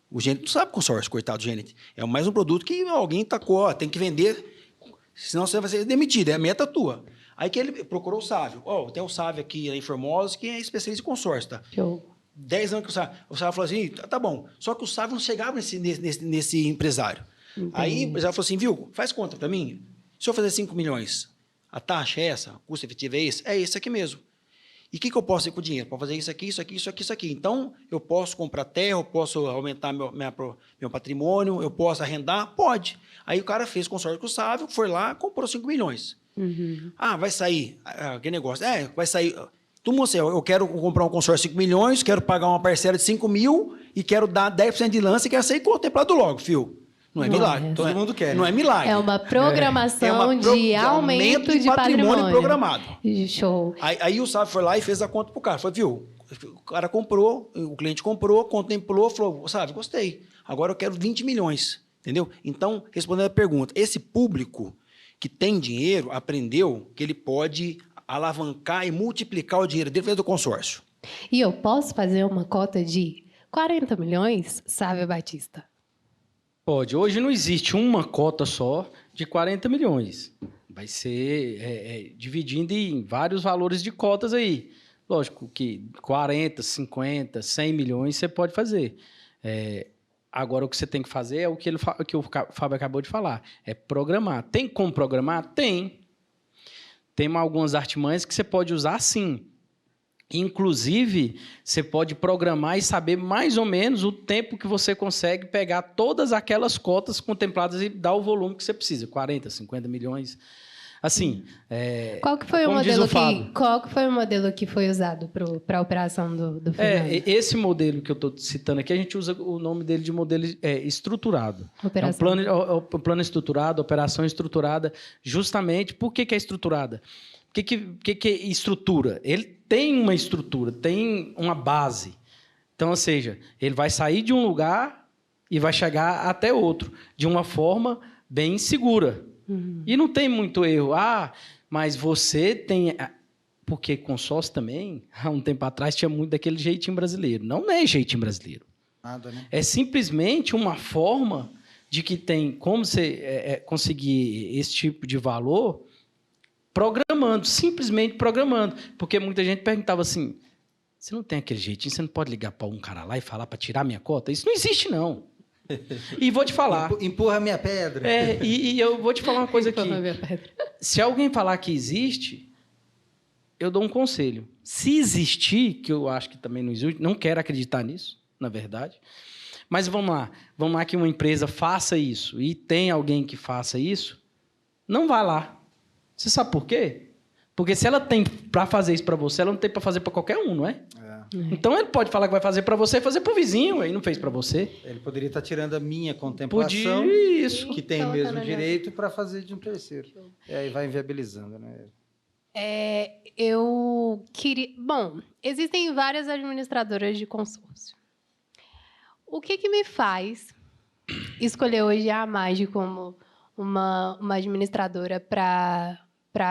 O gerente não sabe consórcio, coitado do gerente. É mais um produto que alguém tacou, tem que vender, senão você vai ser demitido, é a meta tua. Aí que ele procurou o Sávio. Tem um Sávio aqui em Formosa que é especialista em consórcio, tá? Show. 10 anos que o Sávio falou assim, tá bom. Só que o Sávio não chegava nesse empresário. Entendi. Aí o empresário falou assim, viu, faz conta para mim. Se eu fazer 5 milhões, a taxa é essa, o custo efetivo é esse? É esse aqui mesmo. E o que eu posso fazer com o dinheiro? Posso fazer isso aqui, isso aqui, isso aqui, isso aqui. Então, eu posso comprar terra, eu posso aumentar meu patrimônio, eu posso arrendar? Pode. Aí o cara fez consórcio com o Sávio, foi lá, comprou 5 milhões. Vai sair, que negócio? Vai sair... eu quero comprar um consórcio de 5 milhões, quero pagar uma parcela de 5 mil e quero dar 10% de lance e quero sair contemplado logo, filho. Não é milagre. Todo mundo quer. Não é milagre. É uma programação de aumento de patrimônio programado. Show. Aí o Sávio foi lá e fez a conta pro cara. Falou, viu, o cara comprou, o cliente comprou, contemplou, falou, Sávio, gostei. Agora eu quero 20 milhões. Entendeu? Então, respondendo a pergunta, esse público que tem dinheiro aprendeu que ele pode alavancar e multiplicar o dinheiro dele dentro do consórcio. E eu posso fazer uma cota de 40 milhões, Sávio Batista? Pode. Hoje não existe uma cota só de 40 milhões. Vai ser dividindo em vários valores de cotas aí. Lógico que 40, 50, 100 milhões você pode fazer. Agora, o que você tem que fazer é o que o Fábio acabou de falar. É programar. Tem como programar? Tem. Tem algumas artimanhas que você pode usar, sim. Inclusive, você pode programar e saber mais ou menos o tempo que você consegue pegar todas aquelas cotas contempladas e dar o volume que você precisa, 40, 50 milhões. Assim, qual que foi o modelo que foi usado para a operação do Fernando? Esse modelo que eu estou citando aqui, a gente usa o nome dele de modelo estruturado. O plano estruturado, operação estruturada, justamente. Por que é estruturada? O que é estrutura? Ele tem uma estrutura, tem uma base. Então, ou seja, ele vai sair de um lugar e vai chegar até outro, de uma forma bem segura. E não tem muito erro. Mas você tem... Porque consórcio também, há um tempo atrás, tinha muito daquele jeitinho brasileiro. Não é jeitinho brasileiro. Nada, né? É simplesmente uma forma de que tem como você conseguir esse tipo de valor programando, simplesmente programando. Porque muita gente perguntava assim, você não tem aquele jeitinho, você não pode ligar para um cara lá e falar para tirar minha cota? Isso não existe, não. E vou te falar... Empurra minha pedra. E eu vou te falar uma coisa aqui. Se alguém falar que existe, eu dou um conselho. Se existir, que eu acho que também não existe, não quero acreditar nisso, na verdade, mas vamos lá que uma empresa faça isso e tem alguém que faça isso, não vá lá. Você sabe por quê? Porque se ela tem para fazer isso para você, ela não tem para fazer para qualquer um, não é? Então ele pode falar que vai fazer para você e fazer para o vizinho, aí não fez para você. Ele poderia estar tirando a minha contemplação, que tem o mesmo direito, para fazer de um terceiro. E aí vai inviabilizando, né? Eu queria... Bom, existem várias administradoras de consórcio. O que me faz escolher hoje a Amage como uma administradora para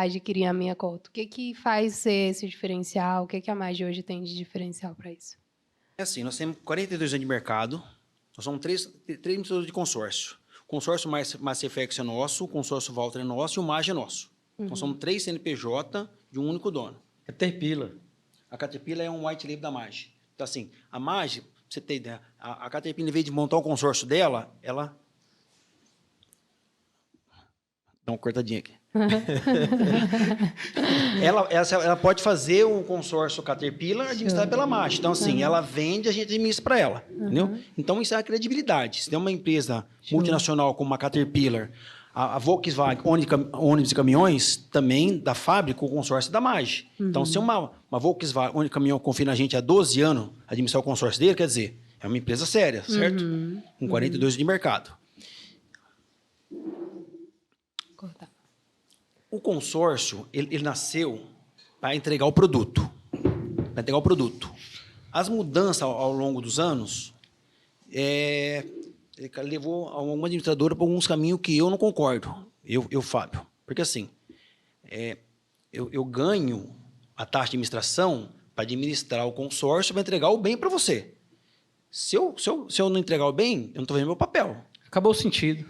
adquirir a minha cota? O que faz ser esse diferencial? O que a Amage hoje tem de diferencial para isso? É assim, nós temos 42 anos de mercado, nós somos três administradores de consórcio. O consórcio Macefex é nosso, o consórcio Walter é nosso e o Mage é nosso. Nós somos 3 CNPJ de um único dono. Caterpillar. A Caterpillar é um white label da Mage. Então, assim, a Mage, pra você ter ideia, a Caterpillar, em vez de montar o consórcio dela, ela... Dá uma cortadinha aqui. ela pode fazer o consórcio Caterpillar administrado pela Mage. Então, assim, ela vende, a gente administra para ela. Entendeu? Então, isso é a credibilidade. Se tem uma empresa multinacional como a Caterpillar, a Volkswagen, ônibus e caminhões, também da fábrica, o consórcio é da Mage. Então, se uma Volkswagen, ônibus e caminhão confia na gente há 12 anos administrar o consórcio dele, quer dizer, é uma empresa séria, certo? Com 42 de mercado. O consórcio, ele nasceu para entregar o produto. As mudanças ao longo dos anos levou a uma administradora para alguns caminhos que eu não concordo, eu Fábio. Porque assim, eu ganho a taxa de administração para administrar o consórcio, para entregar o bem para você. Se eu não entregar o bem, eu não estou vendo meu papel. Acabou o sentido.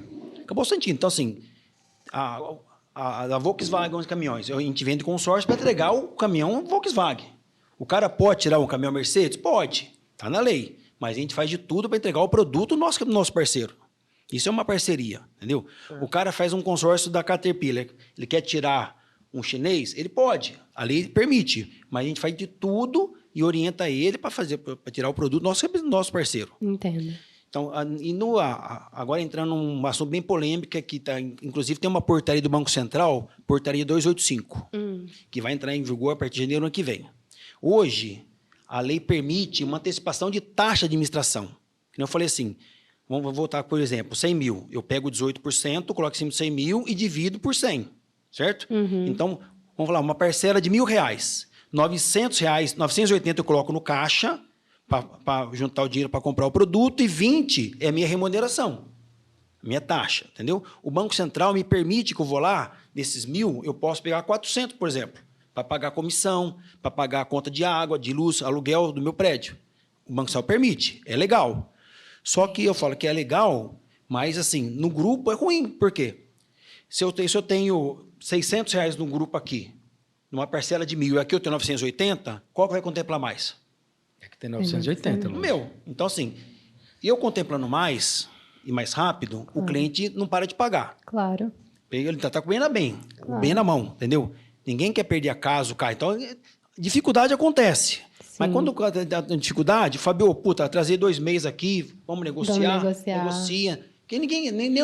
Então, assim, a Volkswagen de caminhões, a gente vende consórcio para entregar o caminhão Volkswagen. O cara pode tirar um caminhão Mercedes? Pode, está na lei. Mas a gente faz de tudo para entregar o produto nosso parceiro. Isso é uma parceria, entendeu? O cara faz um consórcio da Caterpillar, ele quer tirar um chinês, ele pode, a lei permite, mas a gente faz de tudo e orienta ele para tirar o produto nosso parceiro. Entendo. Então, agora entrando num assunto bem polêmico, que tá, inclusive tem uma portaria do Banco Central, portaria 285, que vai entrar em vigor a partir de janeiro do ano que vem. Hoje, a lei permite uma antecipação de taxa de administração. Como eu falei assim, vamos voltar, por exemplo, 100 mil. Eu pego 18%, coloco em cima de 100 mil e divido por 100, certo? Então, vamos falar, uma parcela de R$1.000. R$900, 980 eu coloco no caixa, para juntar o dinheiro para comprar o produto, e 20 é a minha remuneração, minha taxa, entendeu? O Banco Central me permite que eu vou lá, desses 1.000, eu posso pegar 400, por exemplo, para pagar a comissão, para pagar a conta de água, de luz, aluguel do meu prédio. O Banco Central permite, é legal. Só que eu falo que é legal, mas assim, no grupo é ruim. Por quê? Se eu tenho R$600 no grupo aqui, numa parcela de 1.000, e aqui eu tenho 980, qual que vai contemplar mais? É que tem 980. Meu. Então, assim, eu contemplando mais e mais rápido, o cliente não para de pagar. Claro. Ele está com o bem na mão, entendeu? Ninguém quer perder a casa, o carro. Então, dificuldade acontece. Sim. Mas quando dá dificuldade, Fabio, puta, trazer 2 meses aqui, vamos negociar. Negocia. Porque ninguém, nem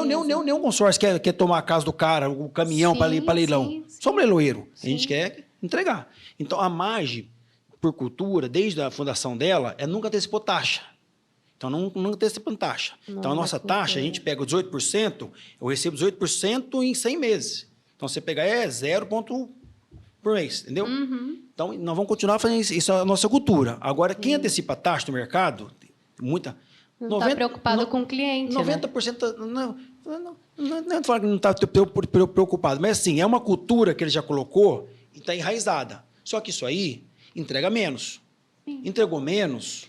um consórcio quer tomar a casa do cara, o caminhão para leilão. Sim. Só um leiloeiro. Sim. A gente quer entregar. Então, a MAGE, por cultura, desde a fundação dela, nunca antecipou taxa. Então, nunca antecipou taxa. Então, a nossa taxa, a gente pega os 18%, eu recebo 18% em 100 meses. Então, você pegar 0 ponto por mês, entendeu? Então, nós vamos continuar fazendo isso. Isso é a nossa cultura. Agora, quem antecipa taxa no mercado, muita... Não está preocupado com o cliente, 90%... Né? Não é falar que não está preocupado, mas, assim, é uma cultura que ele já colocou e está enraizada. Só que isso aí entrega menos. Sim. Entregou menos,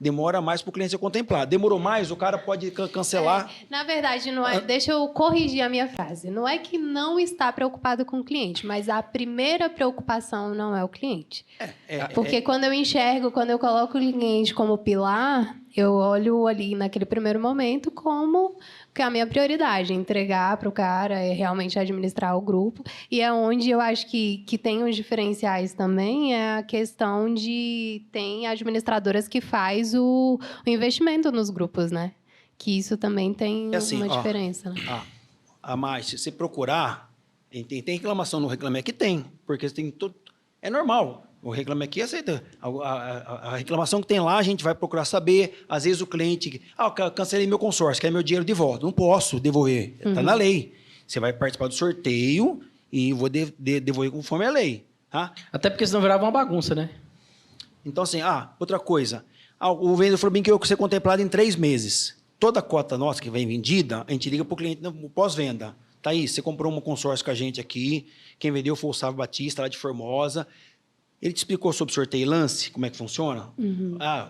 demora mais para o cliente ser contemplado. Demorou mais, o cara pode cancelar. Na verdade, não é. Deixa eu corrigir a minha frase. Não é que não está preocupado com o cliente, mas a primeira preocupação não é o cliente. Porque quando eu enxergo, quando eu coloco o cliente como pilar, eu olho ali naquele primeiro momento como que é a minha prioridade, entregar para o cara, realmente administrar o grupo. E é onde eu acho que tem os diferenciais também, é a questão de... Tem administradoras que faz o investimento nos grupos, né? Que isso também tem uma diferença. Né? Mas se você procurar, tem reclamação no Reclame Aqui? Tem, porque tem tudo... É normal. O Reclame Aqui aceita. A reclamação que tem lá, a gente vai procurar saber. Às vezes o cliente... cancelei meu consórcio, quer meu dinheiro de volta. Não posso devolver. Está na lei. Você vai participar do sorteio e vou devolver conforme a lei. Tá? Até porque senão virava uma bagunça, né? Então, assim, outra coisa. O vendedor falou bem que eu vou ser contemplado em 3 meses. Toda cota nossa que vem vendida, a gente liga para o cliente no pós-venda. Tá aí, você comprou um consórcio com a gente aqui. Quem vendeu foi o Sávio Batista, lá de Formosa. Ele te explicou sobre sorteio e lance, como é que funciona?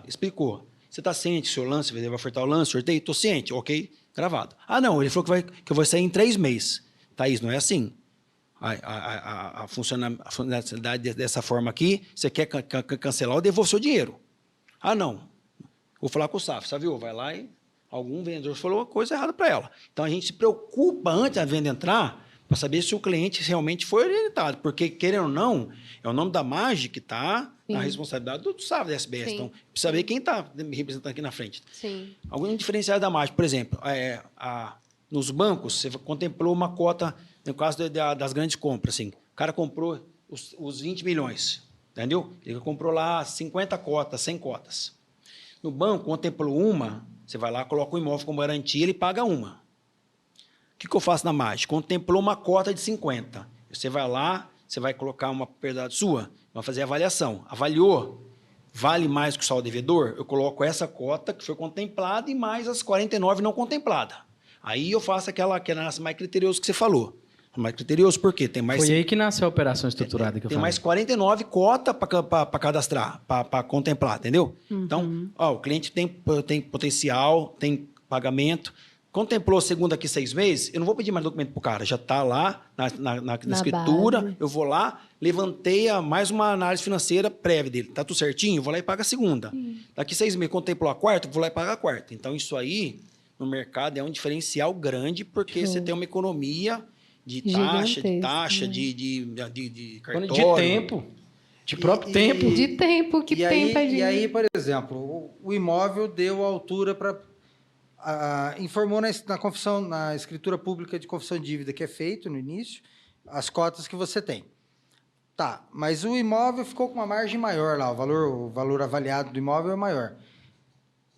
Explicou. Você está ciente, seu lance, vai ofertar o lance, sorteio? Estou ciente, ok, gravado. Não, ele falou que eu vou sair em 3 meses. Thaís, não é assim. A funcionalidade dessa forma aqui, você quer cancelar, eu devolvo seu dinheiro. Não. Vou falar com o Sávio, vai lá e algum vendedor falou uma coisa errada para ela. Então, a gente se preocupa antes da venda entrar para saber se o cliente realmente foi orientado. Porque, querendo ou não, é o nome da MAGE que está na responsabilidade do Sávio da SBS. Sim. Então, precisa saber quem está me representando aqui na frente. Sim. Alguns diferenciais da MAGE, por exemplo, nos bancos, você contemplou uma cota, no caso das grandes compras. Assim, o cara comprou os 20 milhões, entendeu? Ele comprou lá 50 cotas, 100 cotas. No banco, contemplou uma, você vai lá, coloca o imóvel como garantia, ele paga uma. O que eu faço na MAGE? Contemplou uma cota de 50. Você vai lá, você vai colocar uma propriedade sua, vai fazer a avaliação. Avaliou, vale mais que o saldo devedor? Eu coloco essa cota que foi contemplada e mais as 49 não contempladas. Aí eu faço aquela que nasce mais criterioso que você falou. Mais criterioso por quê? Tem mais... Foi aí que nasceu a operação estruturada que eu falei. Tem mais 49 cotas para cadastrar, para contemplar, entendeu? Então, o cliente tem potencial, tem pagamento... Contemplou segundo aqui 6 meses, eu não vou pedir mais documento para o cara, já está lá na escritura, base. Eu vou lá, levantei mais uma análise financeira prévia dele. Está tudo certinho? Eu vou lá e pago a segunda. Daqui 6 meses, contemplou a quarta, eu vou lá e pago a quarta. Então, isso aí, no mercado, é um diferencial grande, porque você tem uma economia de Gigantesco, taxa, né? de cartório. De tempo. De próprio tempo. De tempo, que tempo é de... E aí, por exemplo, o imóvel deu altura para... informou na confissão, na escritura pública de confissão de dívida que é feito no início, as cotas que você tem. Tá, mas o imóvel ficou com uma margem maior lá, o valor avaliado do imóvel é maior.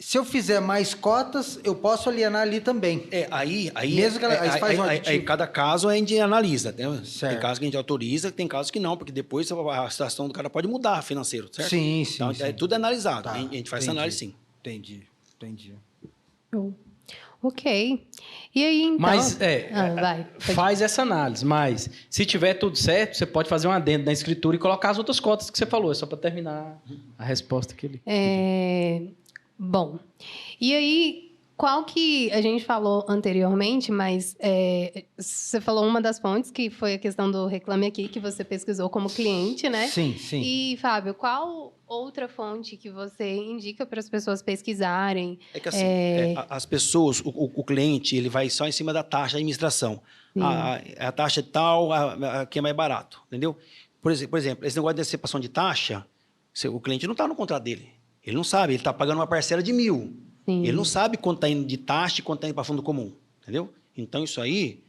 Se eu fizer mais cotas, eu posso alienar ali também. Aí mesmo que aí cada caso a gente analisa, né? Certo. Tem casos que a gente autoriza, tem casos que não, porque depois a situação do cara pode mudar financeiro, certo? Sim. Então, tudo é analisado. Tá, A gente faz essa análise, sim. Entendi. Ok. E aí, então... Mas, faz essa análise, mas se tiver tudo certo, você pode fazer um adendo na escritura e colocar as outras cotas que você falou, só para terminar a resposta que ele... Bom, e aí, qual que a gente falou anteriormente, mas você falou uma das fontes, que foi a questão do Reclame Aqui, que você pesquisou como cliente, né? Sim. E, Fábio, qual outra fonte que você indica para as pessoas pesquisarem? É que assim, as pessoas, o cliente, ele vai só em cima da taxa de administração. A taxa tal, aqui é mais barato, entendeu? Por exemplo, esse negócio de antecipação de taxa, o cliente não está no contrato dele. Ele não sabe, ele está pagando uma parcela de 1.000. Sim. Ele não sabe quanto está indo de taxa e quanto está indo para fundo comum, entendeu? Então, isso aí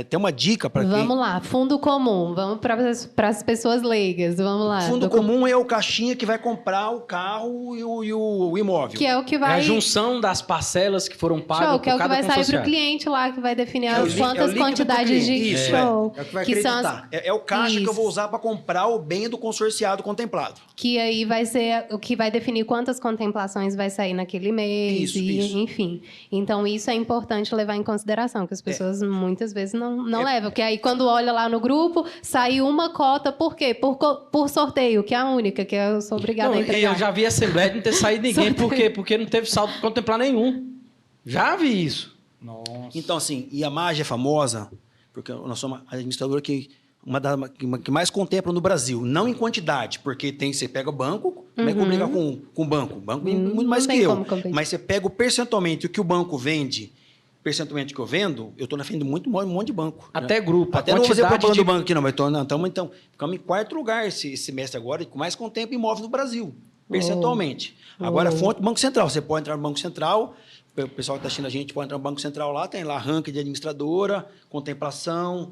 tem uma dica para quem... Vamos lá, fundo comum. Vamos para as pessoas leigas. Vamos lá. Fundo comum é o caixinha que vai comprar o carro e o imóvel. Que é o que vai... É a junção das parcelas que foram pagas por que é o que cada vai sair para o consorciado. cliente lá, que vai definir É o quantas líquido quantidades pro de cliente. show. É o que vai que são acreditar. É o caixa que eu vou Isso. usar para comprar o bem do consorciado contemplado. Que aí vai ser o que vai definir quantas contemplações vai sair naquele mês. Isso. Enfim. Então, isso é importante levar em consideração, que as pessoas muitas vezes não levam. Porque aí, quando olha lá no grupo, sai uma cota. Por quê? Por sorteio, que é a única, que eu sou obrigada a entregar. Eu já vi a Assembleia de não ter saído ninguém. Por quê? Porque não teve saldo contemplar nenhum. Já vi isso. Nossa. Então, assim, e a Mage é famosa, porque nós somos a administradora que mais contempla no Brasil. Não em quantidade, porque você pega o banco, como é que brigar com o banco? O banco muito mais que eu. Mas você pega o percentualmente, o que o banco vende, percentualmente que eu vendo, eu estou na frente de um monte de banco. Até né? grupo. Até não vou fazer propaganda do banco aqui, não, mas ficamos em quarto lugar esse semestre agora, com mais contempla imóvel no Brasil, percentualmente. Agora, a fonte Banco Central. Você pode entrar no Banco Central, o pessoal que está assistindo a gente pode entrar no Banco Central lá, tem lá ranking de administradora, contemplação,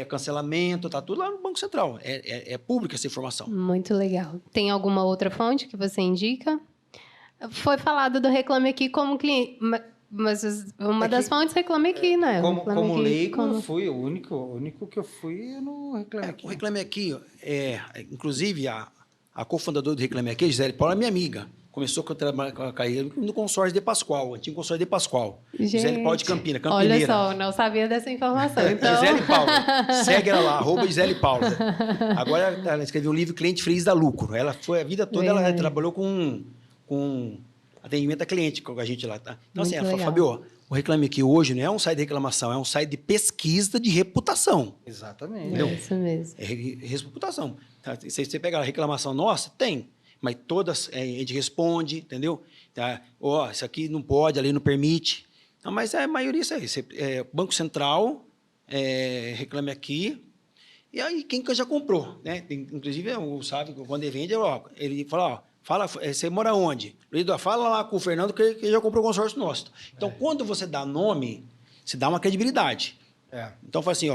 cancelamento, está tudo lá no Banco Central. É pública essa informação. Muito legal. Tem alguma outra fonte que você indica? Foi falado do Reclame Aqui como cliente... Mas uma das fontes Reclame Aqui, né? Como leigo, eu fui o único que eu fui no Reclame Aqui. O Reclame Aqui, inclusive, a cofundadora do Reclame Aqui, Gisele Paula, é minha amiga. Começou com a carreira no consórcio de Pascoal, antigo consórcio de Pascoal. Gisele Paula de Campinas, campineira. Olha só, não sabia dessa informação. Então... Gisele Paula. Segue ela lá, @Gisele Paula. Agora ela escreveu um livro Cliente Feliz da Lucro. Ela foi a vida toda, ela trabalhou com atendimento a cliente com a gente lá. Tá? Então, assim, ela falou, Fabio, o Reclame Aqui hoje não é um site de reclamação, é um site de pesquisa de reputação. Exatamente. É isso mesmo. É reputação. Tá? Se você pegar a reclamação nossa, tem. Mas todas a gente responde, entendeu? Tá? Isso aqui não pode, a lei não permite. Não, mas a maioria é isso aí. Banco Central, Reclame Aqui. E aí, quem já comprou, né? Inclusive, sabe, quando ele vende, ele fala, fala, você mora onde? Fala lá com o Fernando que ele já comprou o consórcio nosso. Então, quando você dá nome, você dá uma credibilidade. Então, fala assim,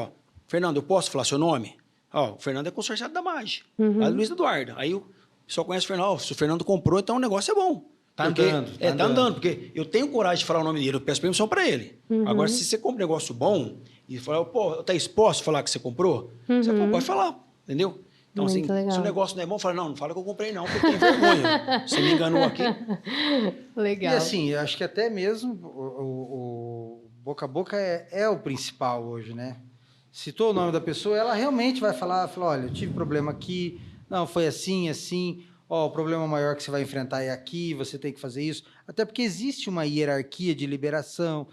Fernando, eu posso falar seu nome? O Fernando é consorciado da Mage, lá do Luiz Eduardo. Aí o pessoal conhece o Fernando. Se o Fernando comprou, então o negócio é bom. Tá andando, porque eu tenho coragem de falar o nome dele, eu peço permissão para ele. Agora, se você compra um negócio bom e fala, tá exposto a falar que você comprou, você pode falar, entendeu? Então, assim, se o negócio não é bom, fala, não fala que eu comprei não, porque eu tenho vergonha. Você me enganou aqui. Legal. E assim, eu acho que até mesmo o boca a boca é o principal hoje, né? Citou o nome da pessoa, ela realmente vai falar, olha, eu tive problema aqui, não, foi assim, o problema maior que você vai enfrentar é aqui, você tem que fazer isso. Até porque existe uma hierarquia de liberação,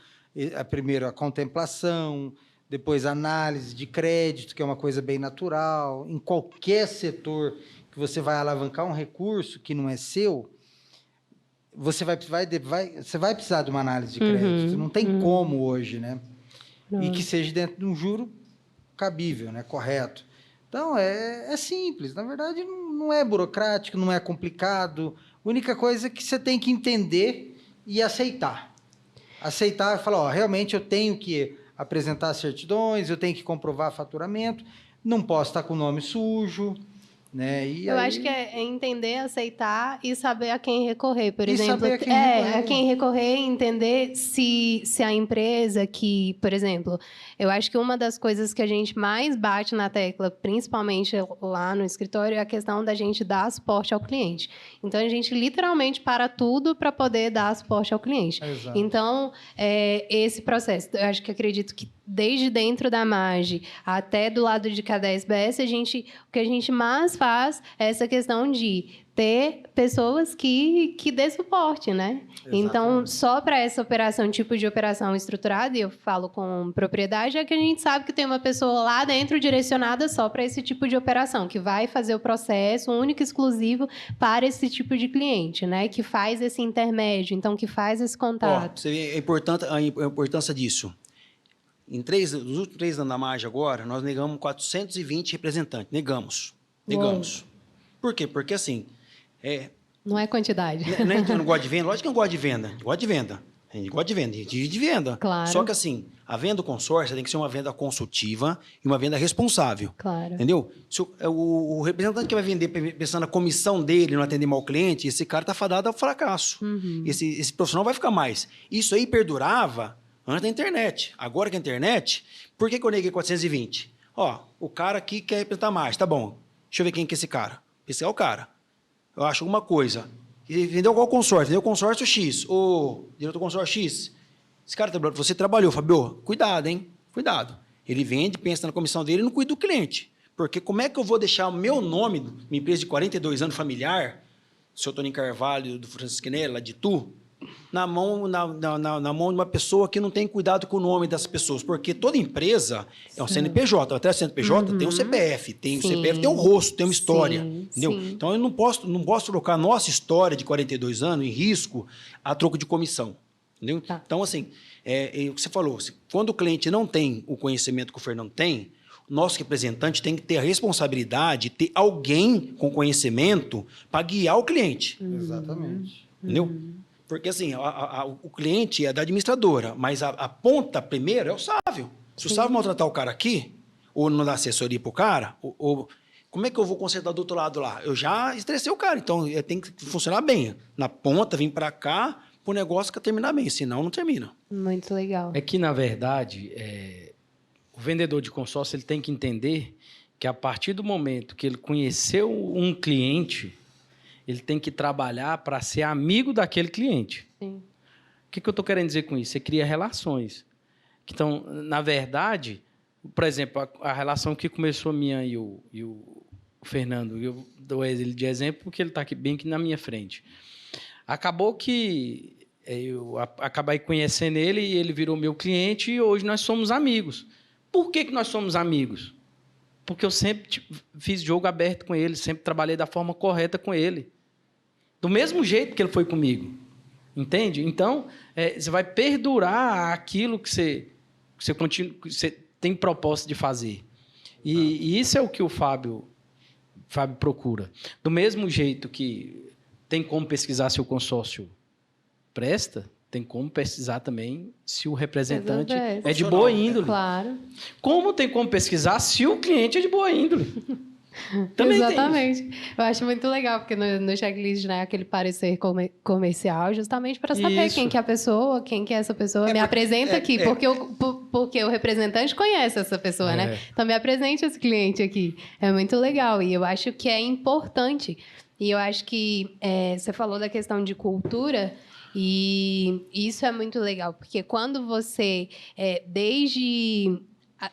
primeiro a contemplação, depois a análise de crédito, que é uma coisa bem natural. Em qualquer setor que você vai alavancar um recurso que não é seu, você vai precisar de uma análise de crédito. Não tem como hoje, né? e que seja dentro de um juro cabível, né, correto. Então, é simples. Na verdade, não é burocrático, não é complicado. A única coisa é que você tem que entender e aceitar. Aceitar e falar, ó, realmente eu tenho que apresentar certidões, eu tenho que comprovar faturamento, não posso estar com o nome sujo, né? E Eu aí... acho que é entender, aceitar e saber a quem recorrer, por E exemplo. saber a quem recorrer. A quem recorrer e entender se a empresa que, por exemplo, eu acho que uma das coisas que a gente mais bate na tecla, principalmente lá no escritório, é a questão da gente dar suporte ao cliente. Então, a gente literalmente para tudo para poder dar suporte ao cliente. Exato. Então, esse processo, eu acho que acredito que desde dentro da MAGE até do lado de cada SBS, o que a gente mais faz é essa questão de ter pessoas que dê suporte, né? Exatamente. Então, só para essa operação, tipo de operação estruturada, e eu falo com propriedade, é que a gente sabe que tem uma pessoa lá dentro direcionada só para esse tipo de operação, que vai fazer o processo único e exclusivo para esse tipo de cliente, né? Que faz esse intermédio, então que faz esse contato. Você vê a importância disso. Nos últimos 3 anos da MAGE agora, nós negamos 420 representantes. Negamos. Por quê? Porque, assim... Não é quantidade. Não é que eu não gosto de venda? Lógico que eu gosto de venda. A gente gosta de venda. A gente vive de venda. Claro. Só que, assim, a venda do consórcio tem que ser uma venda consultiva e uma venda responsável. Claro. Entendeu? Se o representante que vai vender pensando na comissão dele, não atender mal o cliente, esse cara está fadado ao fracasso. Uhum. Esse profissional vai ficar mais. Isso aí perdurava antes da internet. Agora que a internet, por que eu neguei 420? Ó, o cara aqui quer representar mais, tá bom. Deixa eu ver quem que é esse cara. Esse é o cara. Eu acho alguma coisa. Vendeu qual consórcio? Vendeu o consórcio X. Ô, diretor do consórcio X. Esse cara, você trabalhou, Fabio? Cuidado, hein? Cuidado. Ele vende, pensa na comissão dele e não cuida do cliente. Porque como é que eu vou deixar o meu nome, uma empresa de 42 anos familiar, o seu Toninho Carvalho, do Francisco Nela, lá de Tu, na mão de uma pessoa que não tem cuidado com o nome das pessoas, porque toda empresa é um CNPJ, até o CNPJ tem um CPF, o CPF tem um rosto, tem uma história, entendeu? Sim. Então eu não posso trocar a nossa história de 42 anos em risco a troco de comissão, entendeu? Tá. Então, assim, o que você falou, quando o cliente não tem o conhecimento que o Fernando tem, o nosso representante tem que ter a responsabilidade de ter alguém com conhecimento para guiar o cliente. Exatamente. Entendeu? Porque, assim, o cliente é da administradora, mas a ponta primeiro é o Sávio. Se o Sávio maltratar o cara aqui, ou não dar assessoria para o cara, ou como é que eu vou consertar do outro lado lá? Eu já estressei o cara, então tem que funcionar bem. Na ponta, vir para cá, para o negócio que terminar bem, senão não termina. Muito legal. É que, na verdade, o vendedor de consórcio ele tem que entender que, a partir do momento que ele conheceu um cliente, ele tem que trabalhar para ser amigo daquele cliente. Sim. O que eu estou querendo dizer com isso? Você cria relações. Então, na verdade, por exemplo, a relação que começou minha e o Fernando, eu dou ele de exemplo porque ele está bem aqui na minha frente. Acabou que eu acabei conhecendo ele e ele virou meu cliente e hoje nós somos amigos. Por que nós somos amigos? Porque eu sempre fiz jogo aberto com ele, sempre trabalhei da forma correta com ele. Do mesmo jeito que ele foi comigo. Entende? Então, você vai perdurar aquilo que você tem propósito de fazer. E isso é o que o Fábio procura. Do mesmo jeito que tem como pesquisar se o consórcio presta, tem como pesquisar também se o representante é de boa índole. Claro. Como tem como pesquisar se o cliente é de boa índole? Também Exatamente. tem isso. Eu acho muito legal, porque no checklist, né, aquele parecer comercial, justamente para saber quem que é a pessoa, quem que é essa pessoa. Me apresenta aqui, porque o representante conhece essa pessoa, né? Então, me apresente esse cliente aqui. É muito legal. E eu acho que é importante. E eu acho que você falou da questão de cultura, e isso é muito legal, porque quando você, desde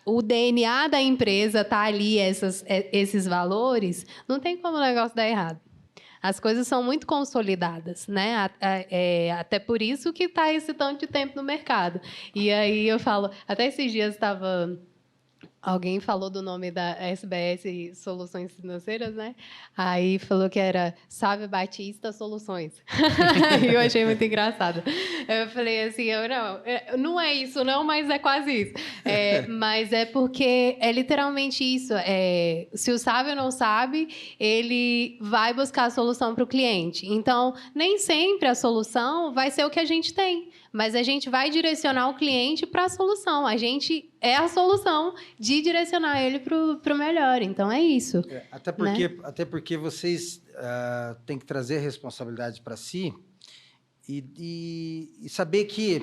o DNA da empresa tá ali, esses valores, não tem como o negócio dar errado. As coisas são muito consolidadas, né? Até por isso que está esse tanto de tempo no mercado. E aí eu falo, até esses dias estava Alguém falou do nome da SBS Soluções Financeiras, né? Aí falou que era Sávio Batista Soluções. Eu achei muito engraçado. Eu falei assim, não é isso não, mas é quase isso. Mas é porque é literalmente isso. Se o sábio não sabe, ele vai buscar a solução para o cliente. Então, nem sempre a solução vai ser o que a gente tem. Mas a gente vai direcionar o cliente para a solução. A gente é a solução de direcionar ele para o melhor. Então, é isso. Até porque vocês têm que trazer a responsabilidade para si e saber que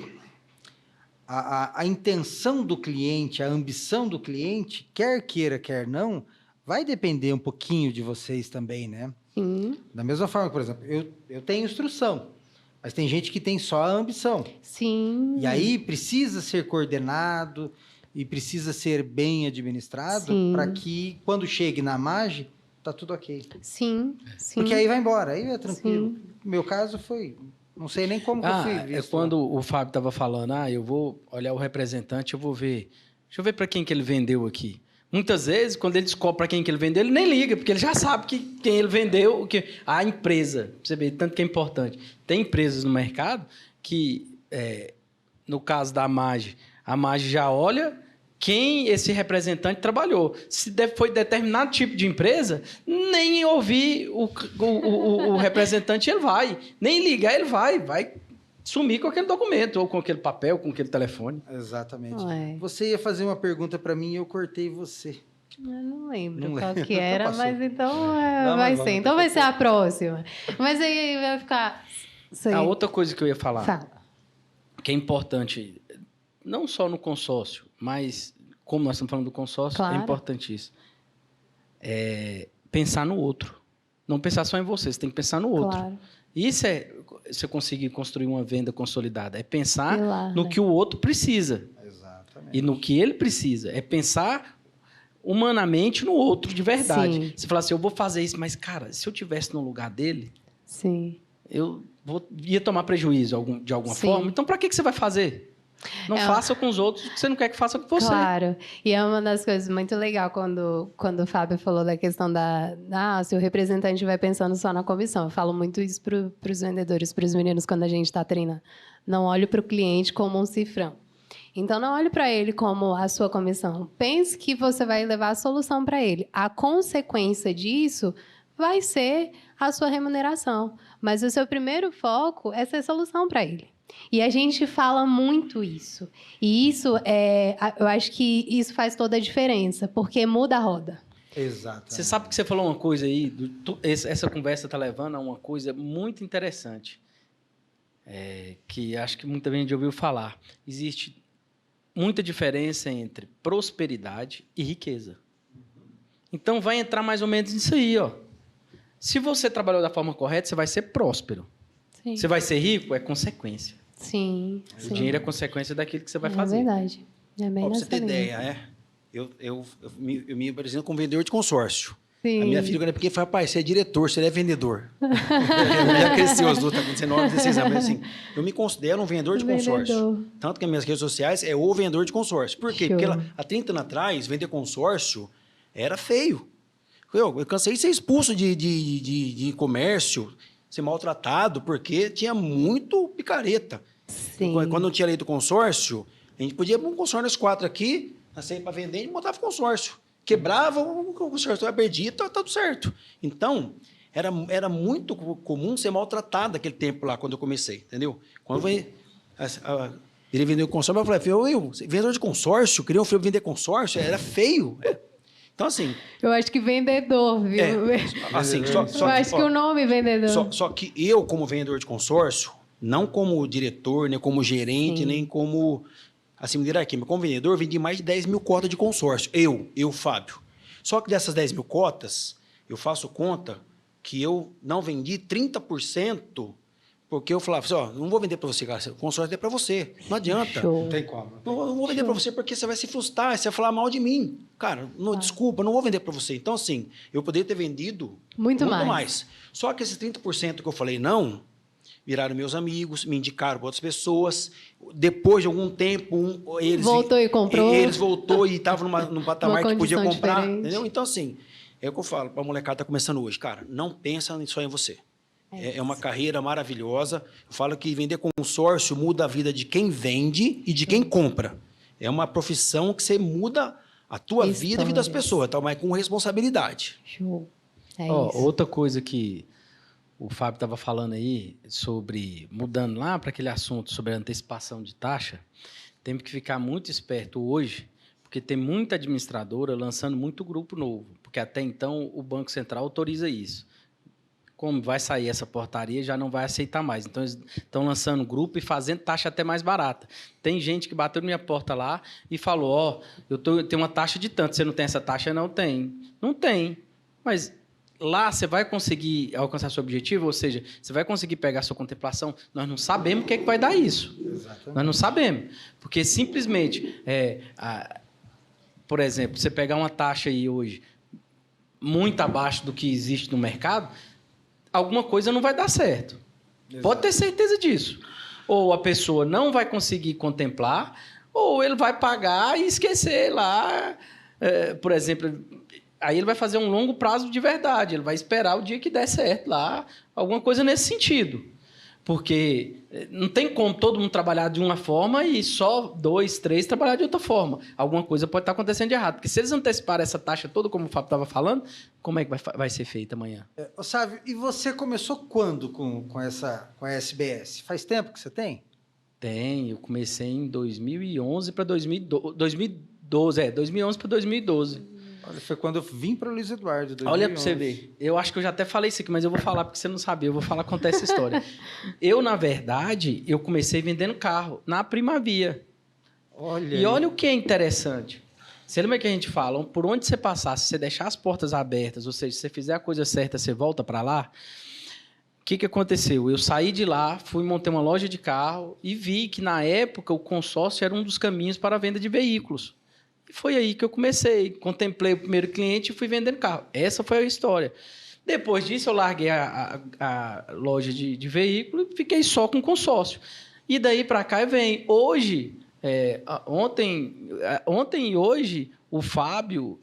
a intenção do cliente, a ambição do cliente, quer queira, quer não, vai depender um pouquinho de vocês também, né? Sim. Da mesma forma, por exemplo, eu tenho instrução. Mas tem gente que tem só a ambição. Sim. E aí precisa ser coordenado e precisa ser bem administrado para que, quando chegue na MAGE, tá tudo ok. Sim. Porque aí vai embora, aí é tranquilo. Sim. No meu caso foi... Não sei nem como que eu fui visto. Quando o Fábio estava falando, eu vou olhar o representante, eu vou ver. Deixa eu ver para quem que ele vendeu aqui. Muitas vezes, quando ele descobre para quem que ele vendeu, ele nem liga, porque ele já sabe quem ele vendeu, a empresa. Você vê, tanto que é importante. Tem empresas no mercado que, no caso da MAGE, a MAGE já olha quem esse representante trabalhou. Se foi determinado tipo de empresa, nem ouvir o representante ele vai. Nem ligar ele vai sumir com aquele documento, ou com aquele papel, com aquele telefone. Exatamente. Ué. Você ia fazer uma pergunta para mim e eu cortei você. Eu não lembro Não qual lembro. que era, Então mas então Não, vai mas ser. vamos Então vai ser tentar. a próxima. Mas aí vai ficar... A outra coisa que eu ia falar, Fala. que é importante, não só no consórcio, mas como nós estamos falando do consórcio, Claro. é importante isso. Pensar no outro. Não pensar só em você tem que pensar no outro. Claro. Isso é você conseguir construir uma venda consolidada. É pensar Pilar, no né? que o outro precisa. Exatamente. E no que ele precisa. É pensar humanamente no outro, de verdade. Sim. Você fala assim, eu vou fazer isso, mas, cara, se eu tivesse no lugar dele, Sim. eu ia tomar prejuízo de alguma Sim. forma. Então, para que você vai fazer? Não faça com os outros o que você não quer que faça com você. Claro. E é uma das coisas muito legal quando o Fábio falou da questão se o representante vai pensando só na comissão. Eu falo muito isso para os vendedores, para os meninos, quando a gente está treinando. Não olhe para o cliente como um cifrão. Então, não olhe para ele como a sua comissão. Pense que você vai levar a solução para ele. A consequência disso vai ser a sua remuneração. Mas o seu primeiro foco é ser solução para ele. E a gente fala muito isso. E isso, eu acho que isso faz toda a diferença, porque muda a roda. Exato. Você sabe que você falou uma coisa aí, essa conversa está levando a uma coisa muito interessante, que acho que muita gente já ouviu falar. Existe muita diferença entre prosperidade e riqueza. Então, vai entrar mais ou menos nisso aí, ó. Se você trabalhou da forma correta, você vai ser próspero. Sim. Você vai ser rico, é consequência. Sim. O dinheiro é consequência daquilo que você vai É fazer. verdade. É bem Pra você nessa ter linha. ideia, eu me apresento como vendedor de consórcio. Sim. A minha filha, quando é pequena, fala, pai, você é diretor, você é vendedor. Já cresceu, as duas, tá com 19, 16 anos. Mas, assim, eu me considero um vendedor de consórcio. Tanto que as minhas redes sociais é o vendedor de consórcio. Por quê? Show. Porque há 30 anos atrás, vender consórcio era feio. Eu cansei de ser expulso de comércio, ser maltratado, porque tinha muito picareta. Sim. Quando não tinha lei do consórcio, a gente podia pôr um consórcio nós 4 aqui, nascer para vender, a gente botava consórcio. Quebrava, o consórcio eu perdi, tá tudo certo. Então, era muito comum ser maltratado naquele tempo lá, quando eu comecei, entendeu? Quando eu queria vender o consórcio, eu falei, vendedor de consórcio, queria vender consórcio, era feio. Então, assim... Eu acho que vendedor, viu? Assim, Eu acho que o nome vendedor. Só que eu, como vendedor de consórcio, não como diretor, nem como gerente, Sim. nem como acima de hierarquia, mas como vendedor, vendi mais de 10 mil cotas de consórcio. Eu, Fábio. Só que dessas 10 mil cotas, eu faço conta que eu não vendi 30%, porque eu falava assim, não vou vender para você, cara, o consórcio é para você, não adianta. Show. Não tem como. Não vou vender para você porque você vai se frustrar, você vai falar mal de mim. Cara, desculpa, não vou vender para você. Então, assim, eu poderia ter vendido Muito mais. Só que esses 30% que eu falei não, viraram meus amigos, me indicaram para outras pessoas. Depois de algum tempo, eles... Voltou e comprou. Eles voltou e estavam num patamar que podia comprar. Diferente. Entendeu? Então, assim, é o que eu falo para a molecada que está começando hoje. Cara, não pensa só em você. É uma carreira maravilhosa. Eu falo que vender consórcio muda a vida de quem vende e de quem compra. É uma profissão que você muda a tua vida e a vida das pessoas, tá? Mas com responsabilidade. Show. Outra coisa que o Fábio estava falando aí, sobre, mudando lá para aquele assunto sobre a antecipação de taxa, temos que ficar muito esperto hoje, porque tem muita administradora lançando muito grupo novo, porque até então o Banco Central autoriza isso. Como vai sair essa portaria, já não vai aceitar mais. Então, eles estão lançando grupo e fazendo taxa até mais barata. Tem gente que bateu na minha porta lá e falou, eu tenho uma taxa de tanto, você não tem essa taxa? Não tem. Não tem. Mas lá você vai conseguir alcançar seu objetivo, ou seja, você vai conseguir pegar a sua contemplação. Nós não sabemos o que é que vai dar isso. Exatamente. Nós não sabemos. Porque simplesmente, por exemplo, você pegar uma taxa aí hoje muito abaixo do que existe no mercado, alguma coisa não vai dar certo. Exato. Pode ter certeza disso. Ou a pessoa não vai conseguir contemplar, ou ele vai pagar e esquecer lá. Por exemplo, aí ele vai fazer um longo prazo de verdade. Ele vai esperar o dia que der certo lá, alguma coisa nesse sentido. Porque não tem como todo mundo trabalhar de uma forma e só 2, 3 trabalhar de outra forma. Alguma coisa pode estar acontecendo de errado. Porque se eles anteciparem essa taxa toda, como o Fábio estava falando, como é que vai ser feita amanhã? Sávio, e você começou quando com a SBS? Faz tempo que você tem? Eu comecei em 2011 para 2012. 2011 para 2012. Olha, foi quando eu vim para o Luiz Eduardo. 2011. Olha para você ver. Eu acho que eu já até falei isso aqui, mas eu vou falar porque você não sabia. Eu vou falar contar essa história. Na verdade, eu comecei vendendo carro na Primavia. Olha o que é interessante. Você lembra que a gente fala, por onde você passar, se você deixar as portas abertas, ou seja, se você fizer a coisa certa, você volta para lá. O que aconteceu? Eu saí de lá, montei uma loja de carro e vi que, na época, o consórcio era um dos caminhos para a venda de veículos. E foi aí que eu comecei. Contemplei o primeiro cliente e fui vendendo carro. Essa foi a história. Depois disso, eu larguei a loja de veículo e fiquei só com consórcio. E daí para cá vem. Hoje, ontem e hoje, o Fábio,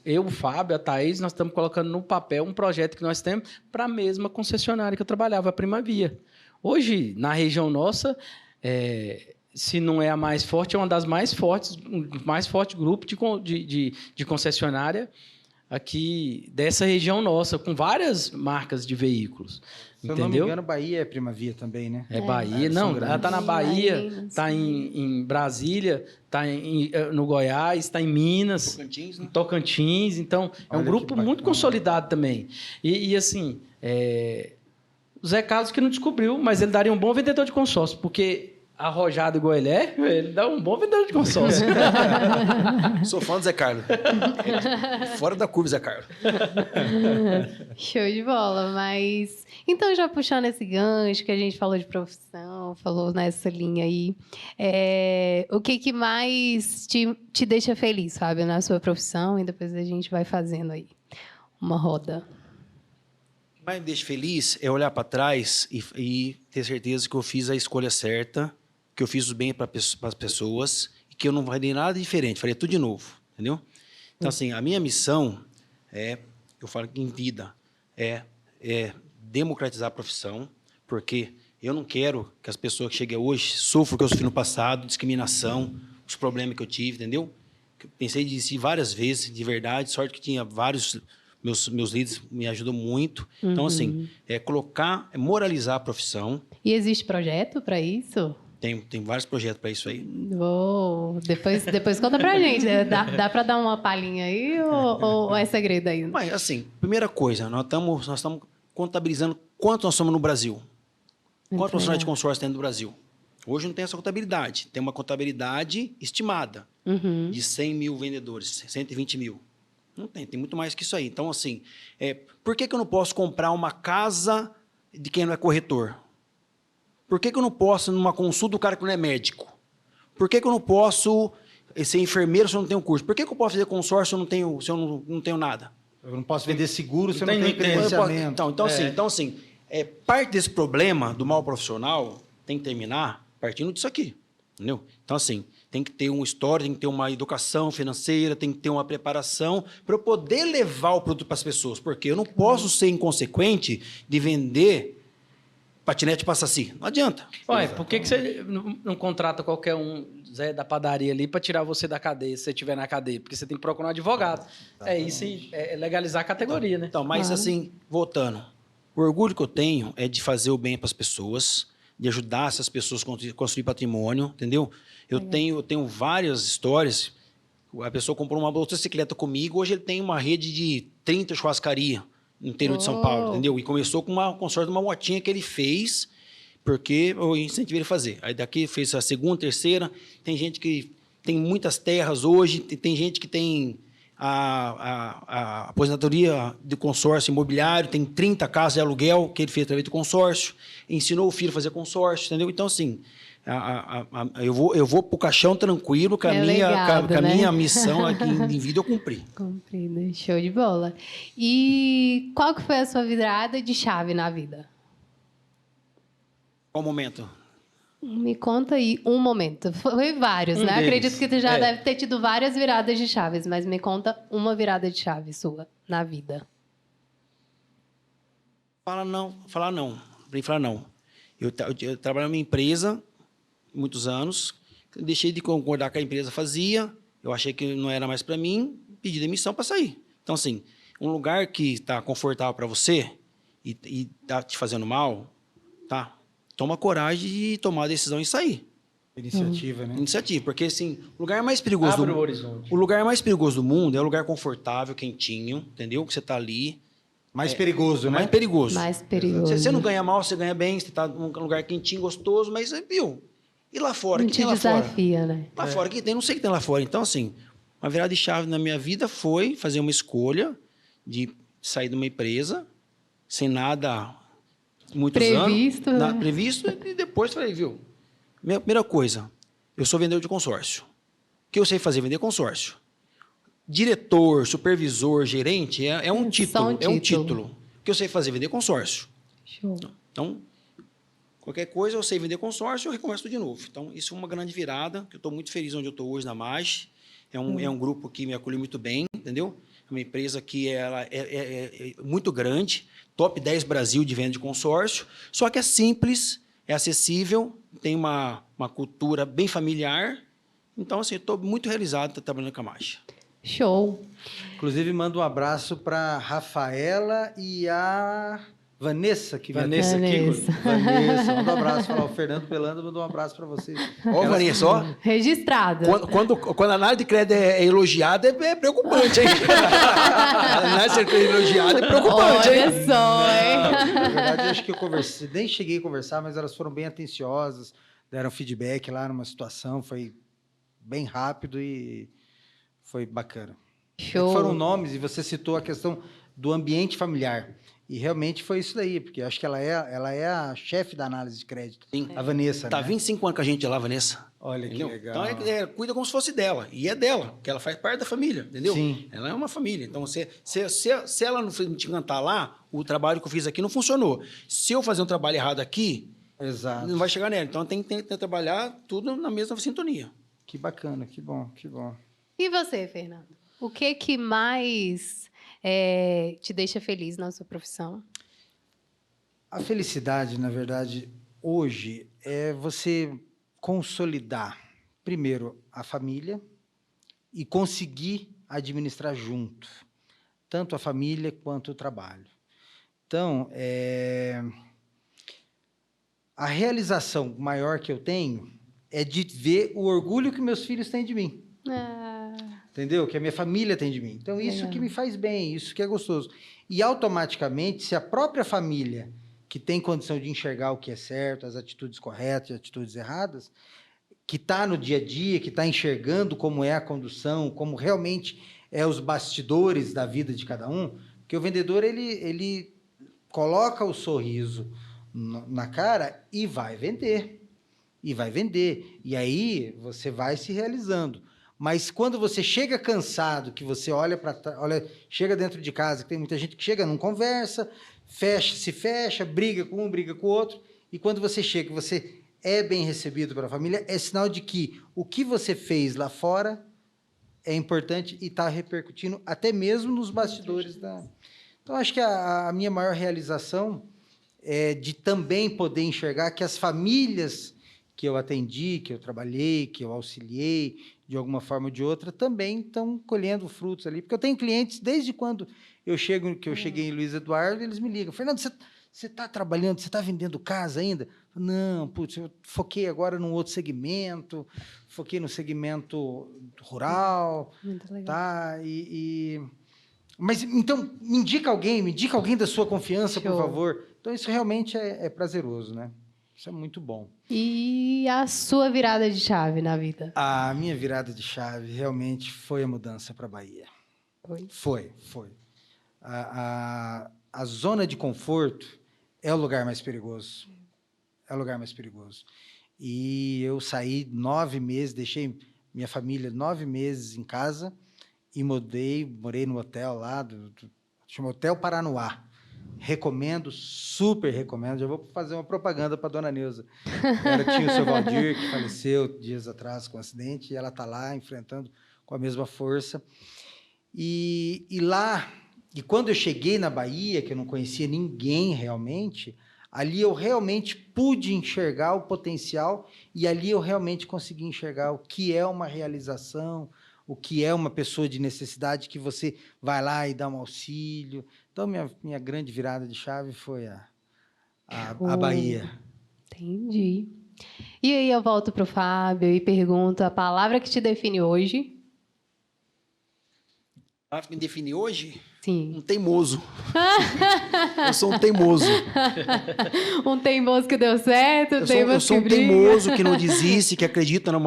a Thaís, nós estamos colocando no papel um projeto que nós temos para a mesma concessionária que eu trabalhava, a Primavia. Hoje, na região nossa, se não é a mais forte, é uma das mais fortes, o mais forte grupo de concessionária aqui dessa região nossa, com várias marcas de veículos. Se eu não me engano, Bahia é Primavia também, né? Bahia. Não, ela está na Bahia, está em Brasília, está no Goiás, está em Minas, Tocantins, né? Tocantins. Então, é um grupo muito consolidado também. E assim, o Zé Carlos que não descobriu, mas ele daria um bom vendedor de consórcio, porque arrojado igual ele dá um bom vendedor de consórcio. Sou fã do Zé Carlos. Fora da curva, Zé Carlos. Show de bola, mas... Então, já puxando esse gancho que a gente falou de profissão, falou nessa linha aí, o que mais te deixa feliz, Fábio, na sua profissão? E depois a gente vai fazendo aí uma roda. O que mais me deixa feliz é olhar para trás e ter certeza que eu fiz a escolha certa, que eu fiz o bem para as pessoas e que eu não farei nada diferente, farei tudo de novo, entendeu? Então, assim, a minha missão eu falo que em vida, é democratizar a profissão, porque eu não quero que as pessoas que cheguem hoje sofram o que eu sofri no passado, discriminação, os problemas que eu tive, entendeu? Eu pensei em desistir várias vezes, de verdade, sorte que tinha vários... Meus líderes me ajudam muito. Então, assim, colocar, moralizar a profissão. E existe projeto para isso? Tem vários projetos para isso aí. Depois conta pra gente. Dá para dar uma palhinha aí ou é segredo ainda? Mas, assim, primeira coisa, nós estamos contabilizando quanto nós somos no Brasil. Quantos profissionais de consórcio tem no Brasil? Hoje não tem essa contabilidade. Tem uma contabilidade estimada de 100 mil vendedores, 120 mil. Não tem muito mais que isso aí. Então, assim, por que eu não posso comprar uma casa de quem não é corretor? Por que eu não posso, numa consulta, do cara que não é médico? Por que eu não posso ser enfermeiro se eu não tenho curso? Por que eu posso fazer consórcio se eu não tenho nada? Eu não posso vender seguro se eu não tenho credenciamento. Então, assim, parte desse problema do mal profissional tem que terminar partindo disso aqui, entendeu? Então, assim, tem que ter um histórico, tem que ter uma educação financeira, tem que ter uma preparação para eu poder levar o produto para as pessoas, porque eu não posso ser inconsequente de vender patinete para saci. Não adianta. Ué, por que você não contrata qualquer um, Zé da padaria ali, para tirar você da cadeia, se você estiver na cadeia? Porque você tem que procurar um advogado. É isso, é legalizar a categoria, né? Então, mas assim, voltando, o orgulho que eu tenho é de fazer o bem para as pessoas, de ajudar essas pessoas a construir patrimônio, entendeu? Eu tenho várias histórias. A pessoa comprou uma motocicleta comigo, hoje ele tem uma rede de 30 churrascarias no interior de São Paulo, entendeu? E começou com uma consórcio de uma motinha que ele fez, porque eu incentivei ele a fazer. Aí daqui fez a segunda, terceira. Tem gente que tem muitas terras hoje, tem gente que tem a aposentadoria de consórcio imobiliário, tem 30 casas de aluguel que ele fez através do consórcio, ensinou o filho a fazer consórcio, entendeu? Então, assim, eu vou para o caixão tranquilo, com a minha missão aqui em vida eu cumpri. Cumprido, show de bola. E qual que foi a sua virada de chave na vida? Qual momento? Me conta aí um momento. Foi vários, né? deles. Acredito que tu já deve ter tido várias viradas de chaves, mas me conta uma virada de chave sua na vida. Falar não. Eu trabalhei numa empresa muitos anos, deixei de concordar com a empresa fazia, eu achei que não era mais para mim, pedi demissão para sair. Então, assim, um lugar que está confortável para você e está te fazendo mal, tá? Toma coragem de tomar a decisão e sair. Iniciativa, né? Iniciativa, porque assim, o lugar mais perigoso Abre o horizonte. O lugar mais perigoso do mundo é o lugar confortável, quentinho, entendeu? Que você está ali. Mais perigoso, né? Mais perigoso. Mais perigoso. Você não ganha mal, você ganha bem, você está num lugar quentinho, gostoso, mas, viu? E lá fora? Não O que te tem lá fora? desafia, né? Lá fora, que tem? Não sei o que tem lá fora. Então, assim, uma virada de chave na minha vida foi fazer uma escolha de sair de uma empresa sem nada, muitos Previsto, anos. né? Previsto, e depois falei, viu? Primeira coisa, eu sou vendedor de consórcio. O que eu sei fazer? Vender consórcio. Diretor, supervisor, gerente, é um título. É um título. O que eu sei fazer? Vender consórcio. Show. Então, qualquer coisa, eu sei vender consórcio, eu recomeço tudo de novo. Então, isso é uma grande virada, que eu estou muito feliz onde eu estou hoje na MAGE. É um grupo que me acolheu muito bem, entendeu? É uma empresa que ela é muito grande, top 10 Brasil de venda de consórcio, só que é simples, é acessível, tem uma cultura bem familiar. Então, assim, estou muito realizado trabalhando com a MAGE. Show. Inclusive, mando um abraço para Rafaela e a Vanessa, que Vanessa Vanessa. Vanessa, manda um abraço. Fala, o Fernando Pelando mandou um abraço para vocês. Ó, Vanessa, ó. Registrado. Quando a análise de crédito é elogiada, é preocupante, hein? A análise de crédito elogiada é preocupante, hein? Olha só, hein? Na verdade, acho que eu conversei, nem cheguei a conversar, mas elas foram bem atenciosas, deram feedback lá numa situação, foi bem rápido e foi bacana. Show. Foram nomes, e você citou a questão do ambiente familiar. E realmente foi isso daí, porque eu acho que ela é a chefe da análise de crédito, Sim. a Vanessa. Tá né? 25 anos com a gente lá, Vanessa. Olha que Entendeu? legal. Então, cuida como se fosse dela. E é dela, porque ela faz parte da família, entendeu? Sim. Ela é uma família. Então, se ela não te cantar lá, o trabalho que eu fiz aqui não funcionou. Se eu fazer um trabalho errado aqui, Exato. não vai chegar nela. Então, tem que trabalhar tudo na mesma sintonia. Que bacana, que bom, que bom. E você, Fernando? O que mais te deixa feliz na sua profissão? A felicidade, na verdade, hoje é você consolidar, primeiro, a família e conseguir administrar junto, tanto a família quanto o trabalho. Então, a realização maior que eu tenho é de ver o orgulho que meus filhos têm de mim. Entendeu? Que a minha família tem de mim. Então, isso que me faz bem, isso que é gostoso. E, automaticamente, se a própria família, que tem condição de enxergar o que é certo, as atitudes corretas e atitudes erradas, que está no dia a dia, que está enxergando como é a condução, como realmente é os bastidores da vida de cada um, porque o vendedor, ele coloca o sorriso na cara e vai vender. E vai vender. E aí, você vai se realizando. Mas quando você chega cansado, que você olha chega dentro de casa, que tem muita gente que chega, não conversa, se fecha, briga com um, briga com o outro, e quando você chega, você é bem recebido pela família, é sinal de que o que você fez lá fora é importante e está repercutindo até mesmo nos bastidores da... Então, acho que a minha maior realização é de também poder enxergar que as famílias que eu atendi, que eu trabalhei, que eu auxiliei, de alguma forma ou de outra, também estão colhendo frutos ali. Porque eu tenho clientes, desde quando eu cheguei em Luiz Eduardo, eles me ligam. Fernando, você está trabalhando, você está vendendo casa ainda? Não, putz, eu foquei agora num outro segmento, foquei no segmento rural. Muito legal. Tá? Mas, então, me indica alguém da sua confiança, por favor. Então, isso realmente é prazeroso, né? Isso é muito bom. E a sua virada de chave na vida? A minha virada de chave realmente foi a mudança para a Bahia. Foi. A zona de conforto é o lugar mais perigoso. É o lugar mais perigoso. E eu saí 9 meses, deixei minha família 9 meses em casa e morei no hotel lá, chama Hotel Paranoá. Recomendo, super recomendo. Já vou fazer uma propaganda para a dona Neuza. Tinha o seu Valdir, que faleceu dias atrás com um acidente, e ela está lá enfrentando com a mesma força. E lá, e quando eu cheguei na Bahia, que eu não conhecia ninguém realmente, ali eu realmente pude enxergar o potencial e ali eu realmente consegui enxergar o que é uma realização, o que é uma pessoa de necessidade que você vai lá e dá um auxílio. Então, minha grande virada de chave foi a Bahia. Entendi. E aí eu volto para o Fábio e pergunto a palavra que te define hoje. A palavra que me define hoje? Sim. Um teimoso. Eu sou um teimoso. Um teimoso que deu certo, eu sou um teimoso que não desiste, que acredita na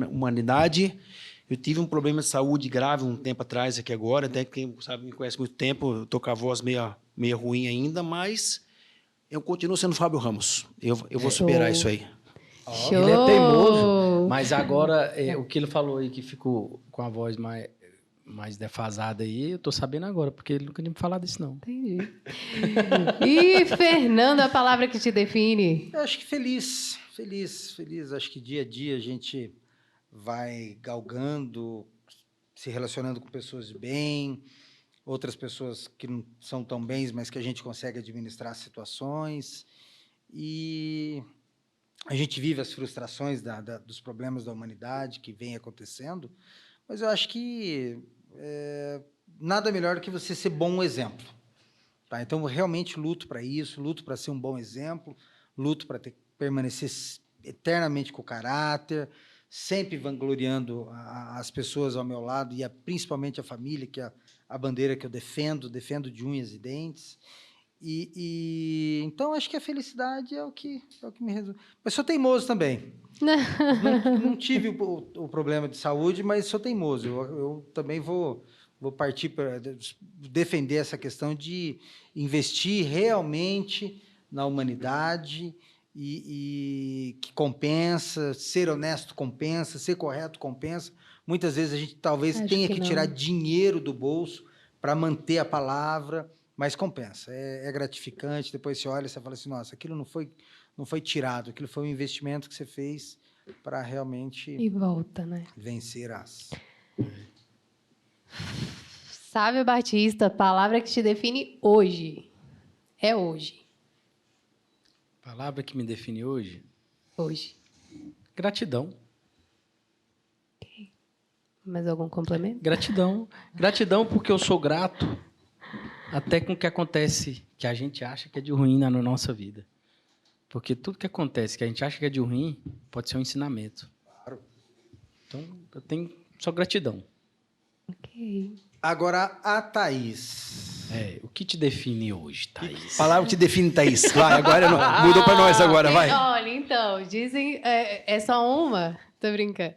humanidade. Eu tive um problema de saúde grave um tempo atrás, aqui agora, até quem sabe me conhece há muito tempo, eu tô com a voz meio ruim ainda, mas eu continuo sendo Fábio Ramos. Eu vou superar isso aí. Show. Ele é teimoso, mas agora o que ele falou aí, que ficou com a voz mais defasada aí, eu tô sabendo agora, porque ele nunca tinha me falado isso, não. Entendi. E, Fernando, a palavra que te define? Eu acho que feliz. Acho que dia a dia a gente vai galgando, se relacionando com pessoas de bem, outras pessoas que não são tão bens, mas que a gente consegue administrar situações. E a gente vive as frustrações dos problemas da humanidade que vem acontecendo, mas eu acho que nada melhor do que você ser bom exemplo. Tá? Então, eu realmente luto para isso, luto para ser um bom exemplo, luto para permanecer eternamente com o caráter, sempre vangloriando as pessoas ao meu lado e principalmente a família, que é a bandeira que eu defendo de unhas e dentes. Então, acho que a felicidade é o que me resolve. Mas sou teimoso também. Não tive o problema de saúde, mas sou teimoso. Eu também vou partir para defender essa questão de investir realmente na humanidade e que compensa, ser honesto compensa, ser correto compensa. Muitas vezes a gente talvez tenha que tirar dinheiro do bolso para manter a palavra, mas compensa, é gratificante. Depois você olha e você fala assim, nossa, aquilo não foi tirado, aquilo foi um investimento que você fez para realmente e volta, né? Vencer as... Sávio Batista, palavra que te define hoje. É hoje. Palavra que me define hoje? Hoje. Gratidão. Okay. Mais algum complemento? Gratidão. Gratidão porque eu sou grato até com o que acontece que a gente acha que é de ruim na nossa vida. Porque tudo que acontece que a gente acha que é de ruim pode ser um ensinamento. Claro. Então, eu tenho só gratidão. Ok. Agora, a Thaís. O que te define hoje, Thaís? Palavra que te define, Thaís. Vai, agora mudou para nós agora, vai. Olha, então, dizem... É só uma? Tô brincando.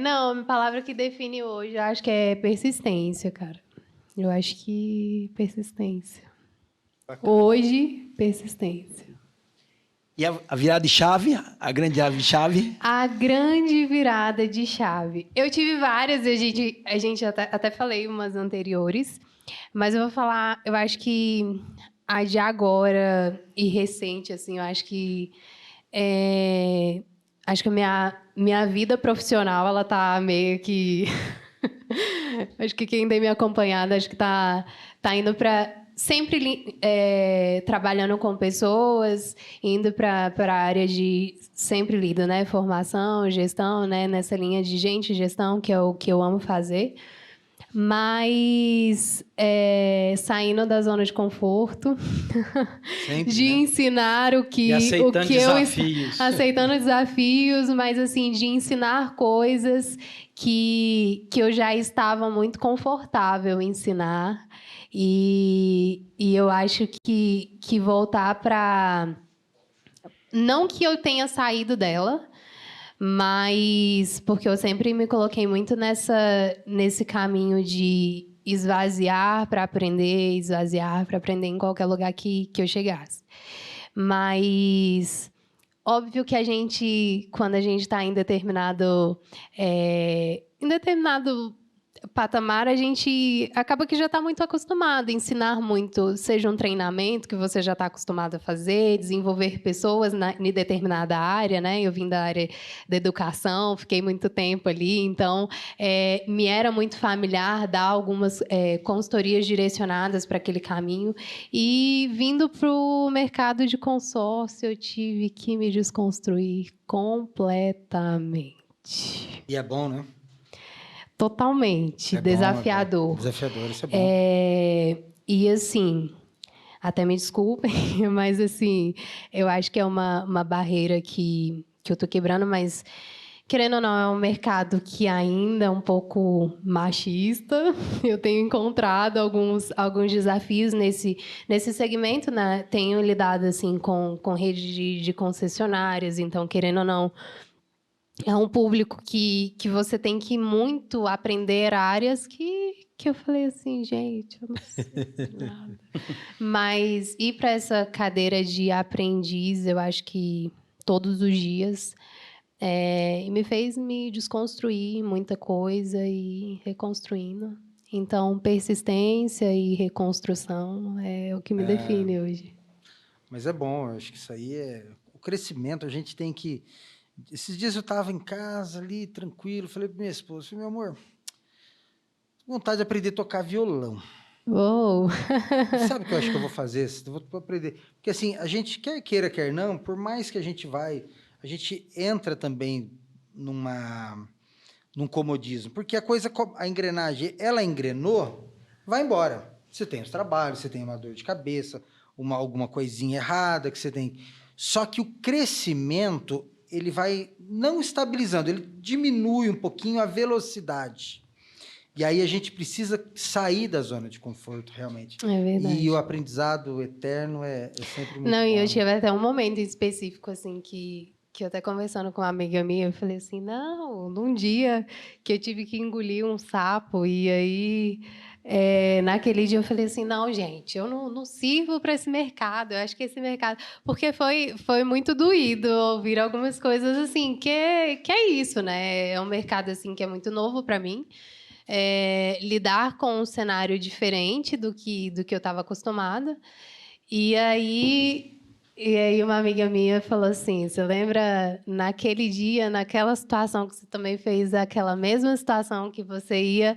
Não, a palavra que define hoje, eu acho que é persistência, cara. Eu acho que persistência. Bacana. Hoje, persistência. E a virada de chave, a grande chave? A grande virada de chave. Eu tive várias, a gente até falei umas anteriores, mas eu vou falar, eu acho que a de agora e recente, assim, eu acho que a minha vida profissional, ela tá meio que... acho que quem tem me acompanhado, acho que tá indo para... Sempre trabalhando com pessoas, indo para a área de... Sempre lido, né? Formação, gestão, né? Nessa linha de gestão, que é o que eu amo fazer. Mas saindo da zona de conforto, Sempre, de né? ensinar o que... E aceitando o que desafios. aceitando desafios, mas assim, de ensinar coisas que eu já estava muito confortável em ensinar. E eu acho que voltar para... Não que eu tenha saído dela, mas porque eu sempre me coloquei muito nesse caminho de esvaziar para aprender em qualquer lugar que eu chegasse. Mas... Óbvio que quando a gente está em determinado patamar, a gente acaba que já está muito acostumado a ensinar muito, seja um treinamento que você já está acostumado a fazer, desenvolver pessoas em determinada área, né? Eu vim da área da educação, fiquei muito tempo ali, então me era muito familiar dar algumas consultorias direcionadas para aquele caminho. E vindo para o mercado de consórcio, eu tive que me desconstruir completamente. E é bom, né? Totalmente. Desafiador. Desafiador, isso é bom. E assim, até me desculpem, mas assim, eu acho que é uma barreira que eu tô quebrando, mas querendo ou não, é um mercado que ainda é um pouco machista. Eu tenho encontrado alguns desafios nesse segmento, né? Tenho lidado assim com rede de concessionárias, então, querendo ou não, é um público que você tem que muito aprender áreas que eu falei assim, gente, eu não sei nada. Mas ir para essa cadeira de aprendiz, eu acho que todos os dias, me fez me desconstruir muita coisa e reconstruindo. Então, persistência e reconstrução é o que me define hoje. Mas é bom, eu acho que isso aí o crescimento, a gente tem que... Esses dias eu estava em casa ali, tranquilo, falei para minha esposa, meu amor, vontade de aprender a tocar violão. Uou! Sabe o que eu acho que eu vou fazer? Eu vou aprender. Porque assim, a gente quer queira, quer não, por mais que a gente entra também num comodismo. Porque a engrenagem, ela engrenou, vai embora. Você tem os trabalhos, você tem uma dor de cabeça, alguma coisinha errada que você tem. Só que o crescimento... ele vai não estabilizando, ele diminui um pouquinho a velocidade. E aí a gente precisa sair da zona de conforto, realmente. É verdade. E o aprendizado eterno é sempre muito bom. Não, e eu tive até um momento específico, assim, que eu até conversando com uma amiga minha, eu falei assim, não, num dia que eu tive que engolir um sapo, e aí... naquele dia eu falei assim, não, gente, eu não sirvo para esse mercado, eu acho que esse mercado... Porque foi muito doído ouvir algumas coisas assim, que é isso, né? É um mercado assim, que é muito novo para mim. Lidar com um cenário diferente do que eu estava acostumada. E aí uma amiga minha falou assim, você lembra naquele dia, naquela situação que você também fez, aquela mesma situação que você ia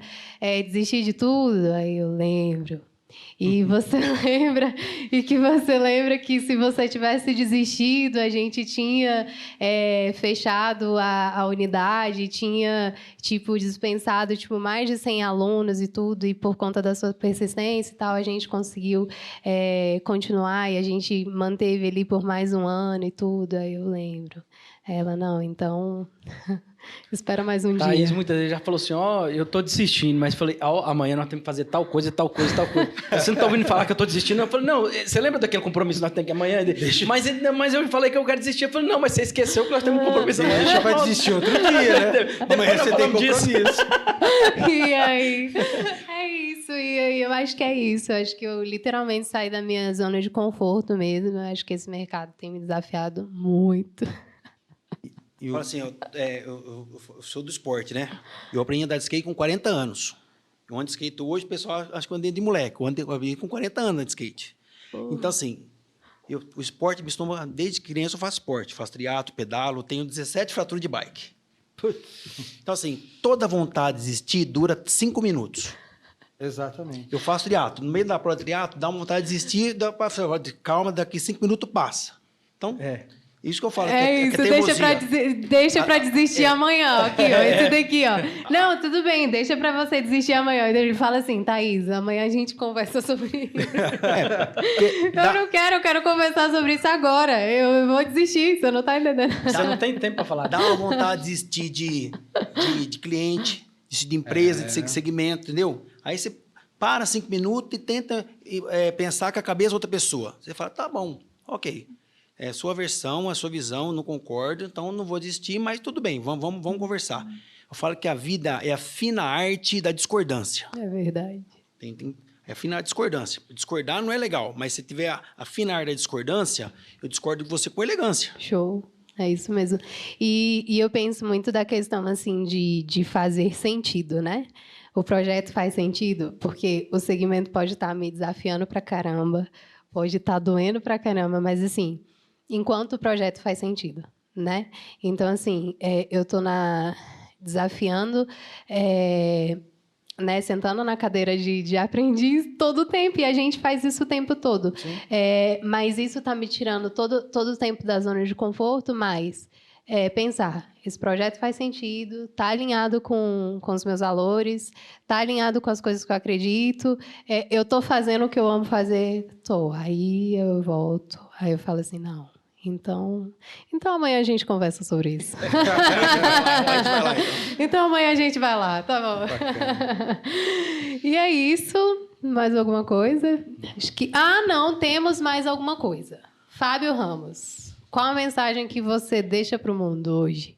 desistir de tudo? Aí eu lembro. E você lembra que se você tivesse desistido, a gente tinha fechado a unidade, tinha dispensado mais de 100 alunos e tudo, e por conta da sua persistência e tal, a gente conseguiu continuar e a gente manteve ali por mais um ano e tudo. Aí eu lembro. Ela, não, então... Espera mais um dia. Thaís muitas vezes já falou assim, eu tô desistindo, mas falei, amanhã nós temos que fazer tal coisa. Você não tá ouvindo falar que eu tô desistindo? Eu falei, não, você lembra daquele compromisso que nós temos que amanhã? Mas eu falei que eu quero desistir. Eu falei, não, mas você esqueceu que nós temos um compromisso amanhã. Deixa pra desistir outro dia, né? Amanhã você tem compromisso. E aí, é isso. isso, e eu acho que é isso. Eu acho que eu literalmente saí da minha zona de conforto mesmo. Eu acho que esse mercado tem me desafiado muito. Fala assim, eu sou do esporte, né? Eu aprendi a andar de skate com 40 anos. Eu ando de skate hoje, o pessoal acha que eu andei de moleque. Eu andei com 40 anos de skate. Então, assim, o esporte me estou... Desde criança eu faço esporte. Faço triatlo, pedalo, tenho 17 fraturas de bike. Então, assim, toda vontade de desistir dura 5 minutos. Exatamente. Eu faço triatlo. No meio da prova de triatlo, dá uma vontade de desistir, dá pra falar, calma, daqui 5 minutos passa. Então... Isso que eu falo. Isso, deixa pra desistir amanhã. Aqui, ó, esse daqui, ó. Não, tudo bem, deixa pra você desistir amanhã. Então ele fala assim, Thaís, amanhã a gente conversa sobre isso. Eu quero conversar sobre isso agora. Eu vou desistir, você não tá entendendo. Você não tem tempo pra falar. Dá uma vontade de desistir de cliente, de empresa, de segmento, entendeu? Aí você para 5 minutos e tenta pensar com a cabeça da outra pessoa. Você fala, tá bom, ok. É sua versão, a sua visão, não concordo, então não vou desistir, mas tudo bem, vamos conversar. Eu falo que a vida é a fina arte da discordância. É verdade. É a fina arte da discordância. Discordar não é legal, mas se tiver a fina arte da discordância, eu discordo de você com elegância. Show. É isso mesmo. E eu penso muito da questão, assim, de fazer sentido, né? O projeto faz sentido, porque o segmento pode estar me desafiando pra caramba, pode estar doendo pra caramba, mas, assim... enquanto o projeto faz sentido, né? Então, assim, eu estou desafiando, né, sentando na cadeira de aprendiz todo o tempo, e a gente faz isso o tempo todo. Mas isso está me tirando todo o tempo da zona de conforto, mas pensar, esse projeto faz sentido, está alinhado com os meus valores, está alinhado com as coisas que eu acredito, eu estou fazendo o que eu amo fazer, estou. Aí eu volto, aí eu falo assim, não. Então amanhã a gente conversa sobre isso. Então amanhã a gente vai lá, tá bom. E é isso. Mais alguma coisa? Acho que... não, temos mais alguma coisa. Fábio Ramos, qual a mensagem que você deixa para o mundo hoje?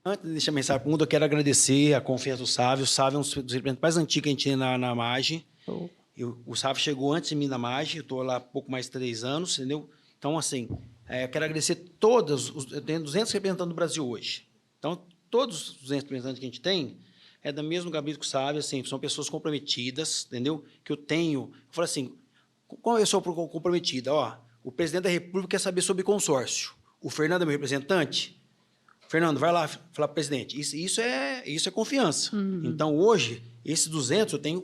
Antes de deixar a mensagem para o mundo, eu quero agradecer a confiança do Sávio. O Sávio é um dos representantes mais antigos que a gente tem na MAGE. O Sávio chegou antes de mim na MAGE, eu estou lá há pouco mais de 3 anos, entendeu? Então, assim... eu quero agradecer todos, eu tenho 200 representantes do Brasil hoje. Então, todos os 200 representantes que a gente tem é do mesmo gabinete que o Sávio, assim, são pessoas comprometidas, entendeu? Que eu falo assim, como eu sou comprometida? O presidente da República quer saber sobre consórcio. O Fernando é meu representante. Fernando, vai lá falar para o presidente. Isso é confiança. Então, hoje, esses 200, eu tenho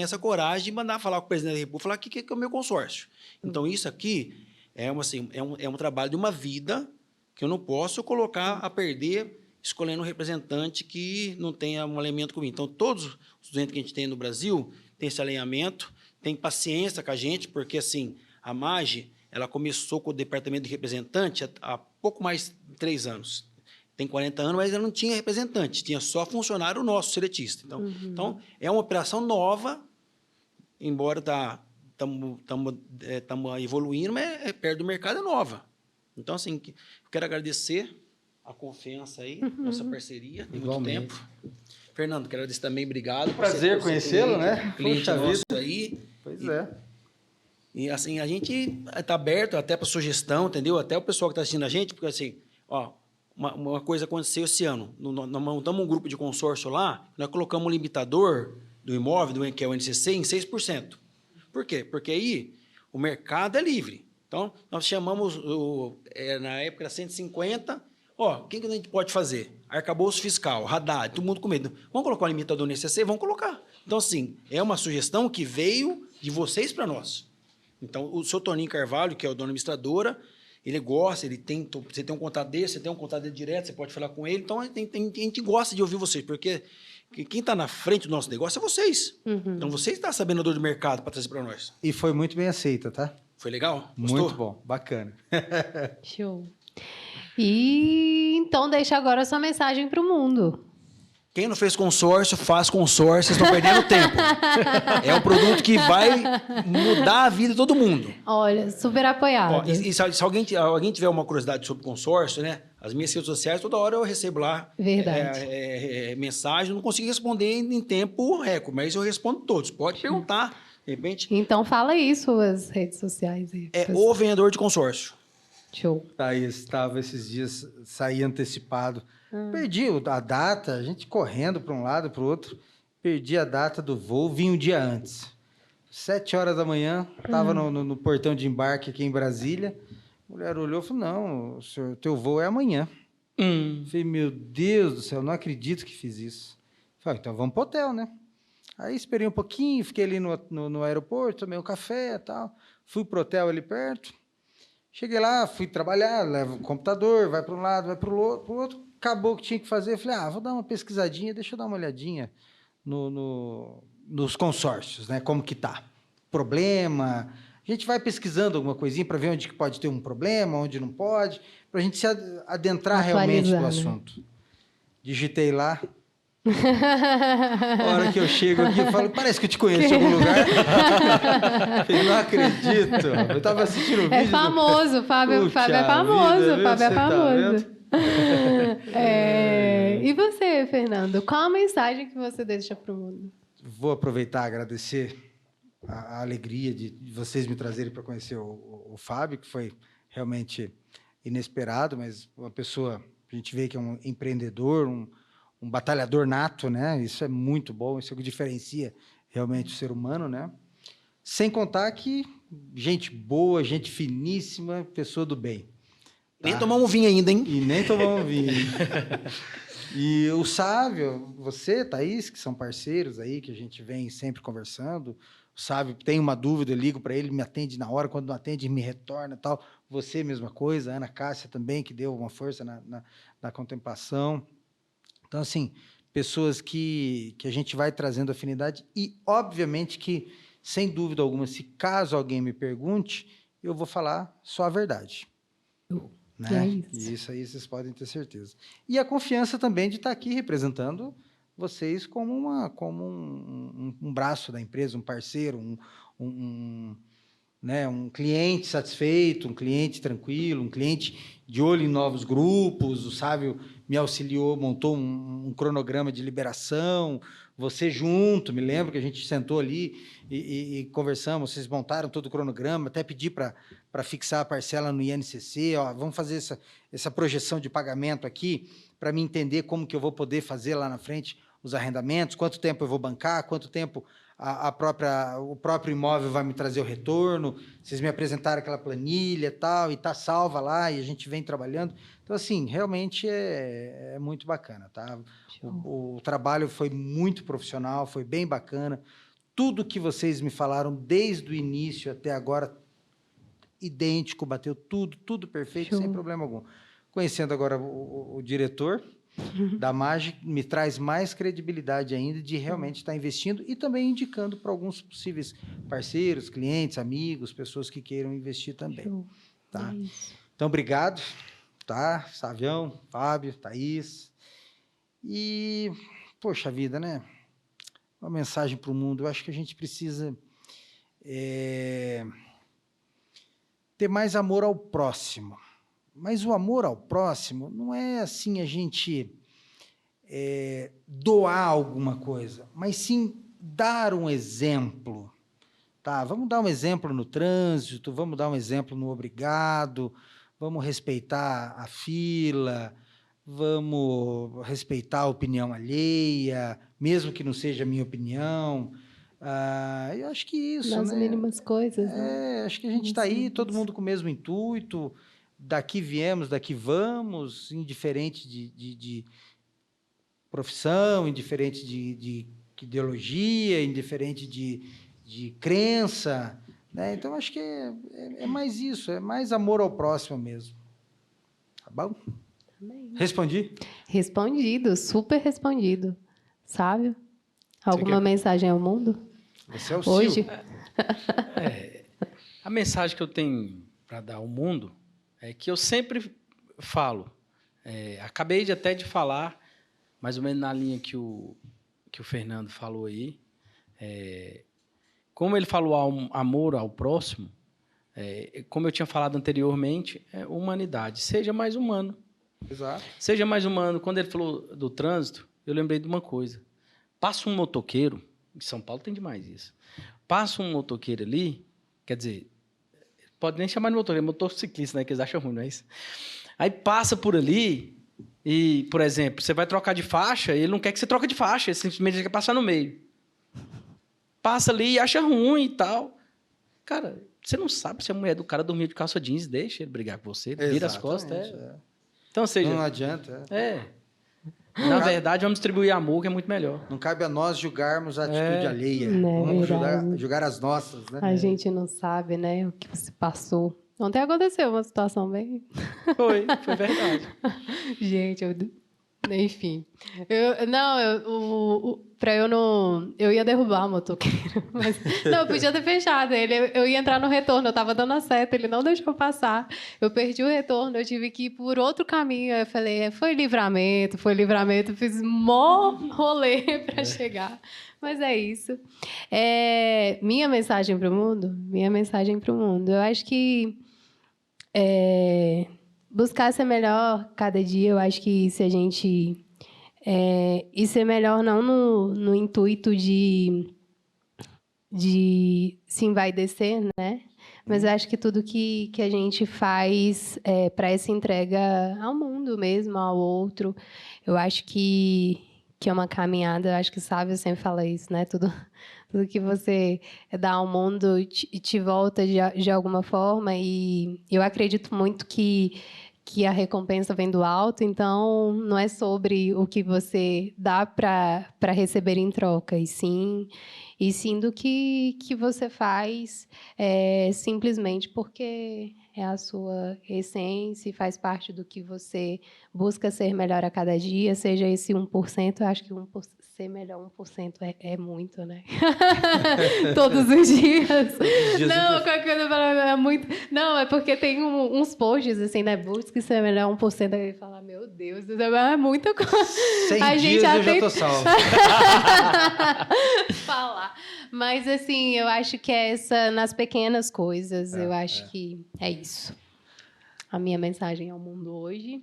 essa coragem de mandar falar com o presidente da República, falar o que é o meu consórcio. Então, isso aqui... É um trabalho de uma vida que eu não posso colocar a perder escolhendo um representante que não tenha um alinhamento comigo. Então, todos os estudantes que a gente tem no Brasil têm esse alinhamento, têm paciência com a gente, porque, assim, a MAGE, ela começou com o departamento de representante há pouco mais de 3 anos. Tem 40 anos, mas ela não tinha representante, tinha só funcionário nosso, seletista. Então, é uma operação nova, embora estamos evoluindo, mas perto do mercado é nova. Então, assim, eu quero agradecer a confiança aí, nossa parceria, tem muito tempo. Fernando, quero agradecer também, obrigado. Prazer conhecê-lo, né? Cliente nosso aí. Pois E, assim, a gente está aberto até para sugestão, entendeu? Até o pessoal que está assistindo a gente, porque, assim, uma coisa aconteceu esse ano. Nós montamos um grupo de consórcio lá, nós colocamos um limitador do imóvel, que é o NCC, em 6%. Por quê? Porque aí o mercado é livre. Então, nós chamamos, na época era 150, o que a gente pode fazer? Arcabouço fiscal, radar, todo mundo com medo. Vamos colocar um limitador no ICC? Vamos colocar. Então, assim, é uma sugestão que veio de vocês para nós. Então, o seu Toninho Carvalho, que é o dono da administradora, ele gosta, você tem um contato dele, você tem um contato dele direto, você pode falar com ele. Então, a gente gosta de ouvir vocês, porque quem está na frente do nosso negócio é vocês. Então, vocês estão sabendo a dor do mercado para trazer para nós. E foi muito bem aceita, tá? Foi legal? Gostou? Muito bom, bacana. Show. E então, deixa agora a sua mensagem para o mundo. Quem não fez consórcio, faz consórcio, vocês estão perdendo tempo. É um produto que vai mudar a vida de todo mundo. Olha, super apoiado. Ó, e se alguém tiver uma curiosidade sobre consórcio, né? As minhas redes sociais, toda hora eu recebo lá mensagem, não consigo responder em tempo recorde, mas eu respondo todos. Pode perguntar, de repente. Então fala aí suas redes sociais. Aí, o vendedor de consórcio. Show. Thaís, estava esses dias, saí antecipado. Perdi a data, a gente correndo para um lado, para o outro. Perdi a data do voo, vim um dia antes. 7 horas da manhã, estava no portão de embarque aqui em Brasília. A mulher olhou e falou, não, teu voo é amanhã. Falei, meu Deus do céu, não acredito que fiz isso. Falei, então vamos para o hotel, né? Aí esperei um pouquinho, fiquei ali no aeroporto, tomei um café e tal. Fui para o hotel ali perto. Cheguei lá, fui trabalhar, levo o computador, vai para um lado, vai para o outro. Acabou o que tinha que fazer. Falei, vou dar uma pesquisadinha, deixa eu dar uma olhadinha nos consórcios, né? Como que tá. Problema. A gente vai pesquisando alguma coisinha para ver onde que pode ter um problema, onde não pode, para a gente se adentrar realmente no assunto. Digitei lá. A hora que eu chego aqui, eu falo, parece que eu te conheço em algum lugar. Eu não acredito. Eu estava assistindo o vídeo. É famoso, Fábio é famoso. Fábio é famoso. E você, Fernando? Qual a mensagem que você deixa para o mundo? Vou aproveitar e agradecer a alegria de vocês me trazerem para conhecer o Fábio, que foi realmente inesperado, mas uma pessoa, a gente vê que é um empreendedor, um batalhador nato, né? Isso é muito bom, isso é o que diferencia realmente o ser humano, né? Sem contar que gente boa, gente finíssima, pessoa do bem. Tá? Nem tomamos vinho ainda, hein? E nem tomamos vinho. E o Sávio, você, Thaís, que são parceiros aí, que a gente vem sempre conversando. O Sávio tem uma dúvida, eu ligo para ele, me atende na hora, quando não atende, me retorna e tal. Você, mesma coisa. A Ana Cássia também, que deu uma força na contemplação. Então, assim, pessoas que a gente vai trazendo afinidade e, obviamente, que, sem dúvida alguma, se caso alguém me pergunte, eu vou falar só a verdade. Né? E isso aí vocês podem ter certeza. E a confiança também de estar aqui representando vocês como um braço da empresa, um parceiro, né, um cliente satisfeito, um cliente tranquilo, um cliente de olho em novos grupos. O Sávio me auxiliou, montou um cronograma de liberação, você junto, me lembro que a gente sentou ali e conversamos, vocês montaram todo o cronograma, até pedi para fixar a parcela no INCC, vamos fazer essa projeção de pagamento aqui, para me entender como que eu vou poder fazer lá na frente os arrendamentos, quanto tempo eu vou bancar, quanto tempo o próprio imóvel vai me trazer o retorno. Vocês me apresentaram aquela planilha tal, e está salva lá, e a gente vem trabalhando. Então, assim, realmente é muito bacana, tá? O trabalho foi muito profissional, foi bem bacana. Tudo que vocês me falaram desde o início até agora, idêntico, bateu tudo perfeito, sem problema algum. Conhecendo agora o diretor da MAGE, me traz mais credibilidade ainda de realmente estar investindo e também indicando para alguns possíveis parceiros, clientes, amigos, pessoas que queiram investir também. Tá? Então, obrigado, tá? Savião, Fábio, Thaís. E, poxa vida, né? Uma mensagem para o mundo. Eu acho que a gente precisa ter mais amor ao próximo. Mas o amor ao próximo não é assim a gente doar alguma coisa, mas sim dar um exemplo. Tá? Vamos dar um exemplo no trânsito, vamos dar um exemplo no obrigado, vamos respeitar a fila, vamos respeitar a opinião alheia, mesmo que não seja a minha opinião. Eu acho que isso, nas mínimas coisas. Acho que a gente está aí, todo mundo com o mesmo intuito. Daqui viemos, daqui vamos, indiferente de profissão, indiferente de ideologia, indiferente de crença. Né? Então, acho que é mais isso, é mais amor ao próximo mesmo. Tá bom? Também. Respondi? Respondido, super respondido. Sábio? Alguma mensagem ao mundo? Esse é o hoje? A mensagem que eu tenho para dar ao mundo é que eu sempre falo, acabei até de falar, mais ou menos na linha que o Fernando falou aí. Como ele falou amor ao próximo, como eu tinha falado anteriormente, humanidade. Seja mais humano. Exato. Seja mais humano. Quando ele falou do trânsito, eu lembrei de uma coisa. Passa um motoqueiro, em São Paulo tem demais isso. Passa um motoqueiro ali, quer dizer, pode nem chamar de motoqueiro, é motociclista, né? Que eles acham ruim, não é isso? Aí passa por ali e, por exemplo, você vai trocar de faixa, ele não quer que você troque de faixa, ele simplesmente quer passar no meio. Passa ali e acha ruim e tal. Cara, você não sabe se a mulher do cara dormia de calça jeans, deixa ele brigar com você, vira as costas. Então, ou seja... Não adianta. Na verdade, vamos distribuir amor, que é muito melhor. Não cabe a nós julgarmos a atitude alheia. Vamos julgar as nossas, né? A gente não sabe, né, o que você passou. Ontem aconteceu uma situação bem... Foi verdade. Gente, enfim. Eu ia derrubar o motoqueiro. Mas, não, eu podia ter fechado ele. Eu ia entrar no retorno, eu estava dando a seta, ele não deixou eu passar. Eu perdi o retorno, eu tive que ir por outro caminho. Eu falei, foi livramento. Fiz mó rolê para chegar. Mas é isso. Minha mensagem para o mundo. Eu acho que buscar ser melhor cada dia, eu acho que se a gente... e ser melhor não no intuito de se envaidecer, né? Mas eu acho que tudo que a gente faz para essa entrega ao mundo mesmo, ao outro, eu acho que é uma caminhada, eu acho que Sávio sempre fala isso, né? Tudo que você dá ao mundo te volta de alguma forma, e eu acredito muito que a recompensa vem do alto, então não é sobre o que você dá para receber em troca, e sim do que você faz simplesmente porque é a sua essência e faz parte do que você busca ser melhor a cada dia, seja esse 1%, eu acho que ser melhor 1% é muito, né? Todos os dias. Não, qualquer coisa é muito... Não, é porque tem uns posts assim, né? Busque ser melhor 1%, aí fala, meu Deus, é muita coisa. 100 dias eu já tô salvo. Falar. Mas, assim, eu acho que nas pequenas coisas, eu acho que é isso. A minha mensagem ao mundo hoje.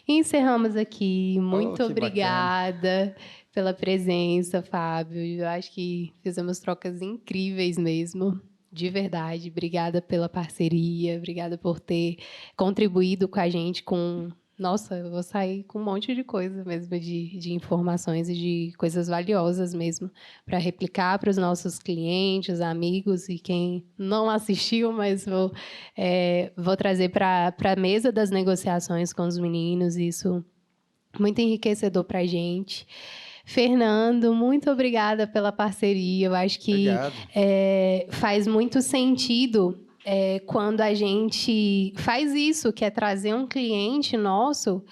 E encerramos aqui. Muito obrigada pela presença, Fábio. Eu acho que fizemos trocas incríveis mesmo. De verdade. Obrigada pela parceria. Obrigada por ter contribuído com a gente com... Nossa, eu vou sair com um monte de coisa mesmo, de informações e de coisas valiosas mesmo, para replicar para os nossos clientes, amigos e quem não assistiu, mas vou trazer para a mesa das negociações com os meninos. Isso muito enriquecedor para a gente. Fernando, muito obrigada pela parceria. Eu acho que faz muito sentido... quando a gente faz isso, que é trazer um cliente nosso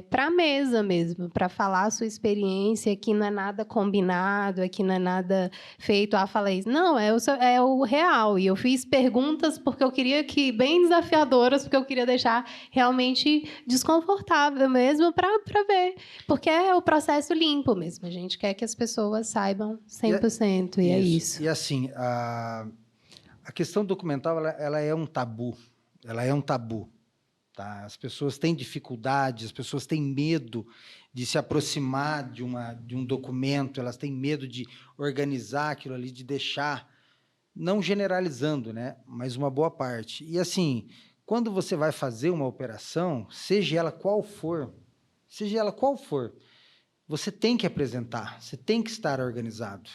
para a mesa mesmo, para falar a sua experiência, que não é nada combinado, que não é nada feito. Falei, não, é o real. E eu fiz perguntas porque eu queria bem desafiadoras, porque eu queria deixar realmente desconfortável mesmo para ver. Porque é o processo limpo mesmo. A gente quer que as pessoas saibam 100%, e é isso. E assim, a questão documental, ela é um tabu. Ela é um tabu. Tá? As pessoas têm dificuldade, as pessoas têm medo de se aproximar de um documento, elas têm medo de organizar aquilo ali, de deixar, não generalizando, né? Mas uma boa parte. E, assim, quando você vai fazer uma operação, seja ela qual for, você tem que apresentar, você tem que estar organizado.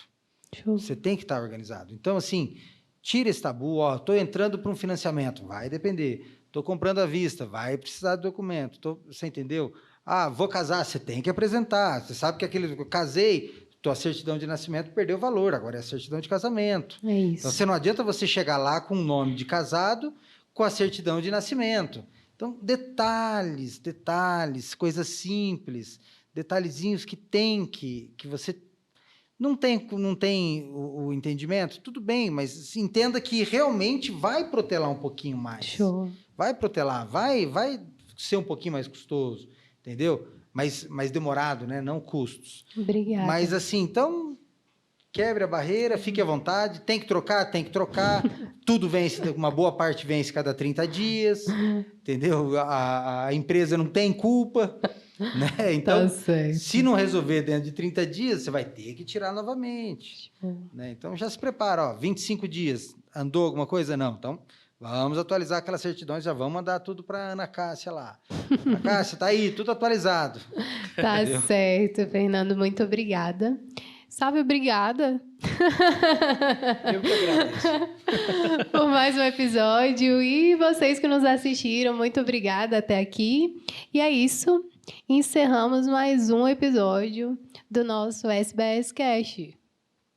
Você tem que estar organizado. Então, assim... Tira esse tabu, estou entrando para um financiamento, vai depender. Estou comprando à vista, vai precisar do documento. Você entendeu? Vou casar, você tem que apresentar. Você sabe que eu casei, tua certidão de nascimento perdeu valor, agora é a certidão de casamento. É isso. Então, não adianta você chegar lá com o nome de casado, com a certidão de nascimento. Então, detalhes, coisas simples, detalhezinhos que você... Não tem o entendimento? Tudo bem, mas entenda que realmente vai protelar um pouquinho mais. Show. Vai protelar, vai ser um pouquinho mais custoso, entendeu? mais demorado, né? Não custos. Obrigada. Mas assim, então, quebre a barreira, fique à vontade. Tem que trocar, tem que trocar. Tudo vence, uma boa parte vence cada 30 dias, entendeu? A empresa não tem culpa, né? Então, Tá certo. se não resolver dentro de 30 dias, você vai ter que tirar novamente, né? Então, já se prepara, ó, 25 dias, andou alguma coisa? Não, então... Vamos atualizar aquelas certidões, já vamos mandar tudo para a Ana Cássia lá. Ana Cássia, tá aí, tudo atualizado. Tá certo, Fernando, muito obrigada. Sabe, obrigada Eu que agradeço. por mais um episódio. E vocês que nos assistiram, muito obrigada até aqui. E é isso, encerramos mais um episódio do nosso SBS Cash.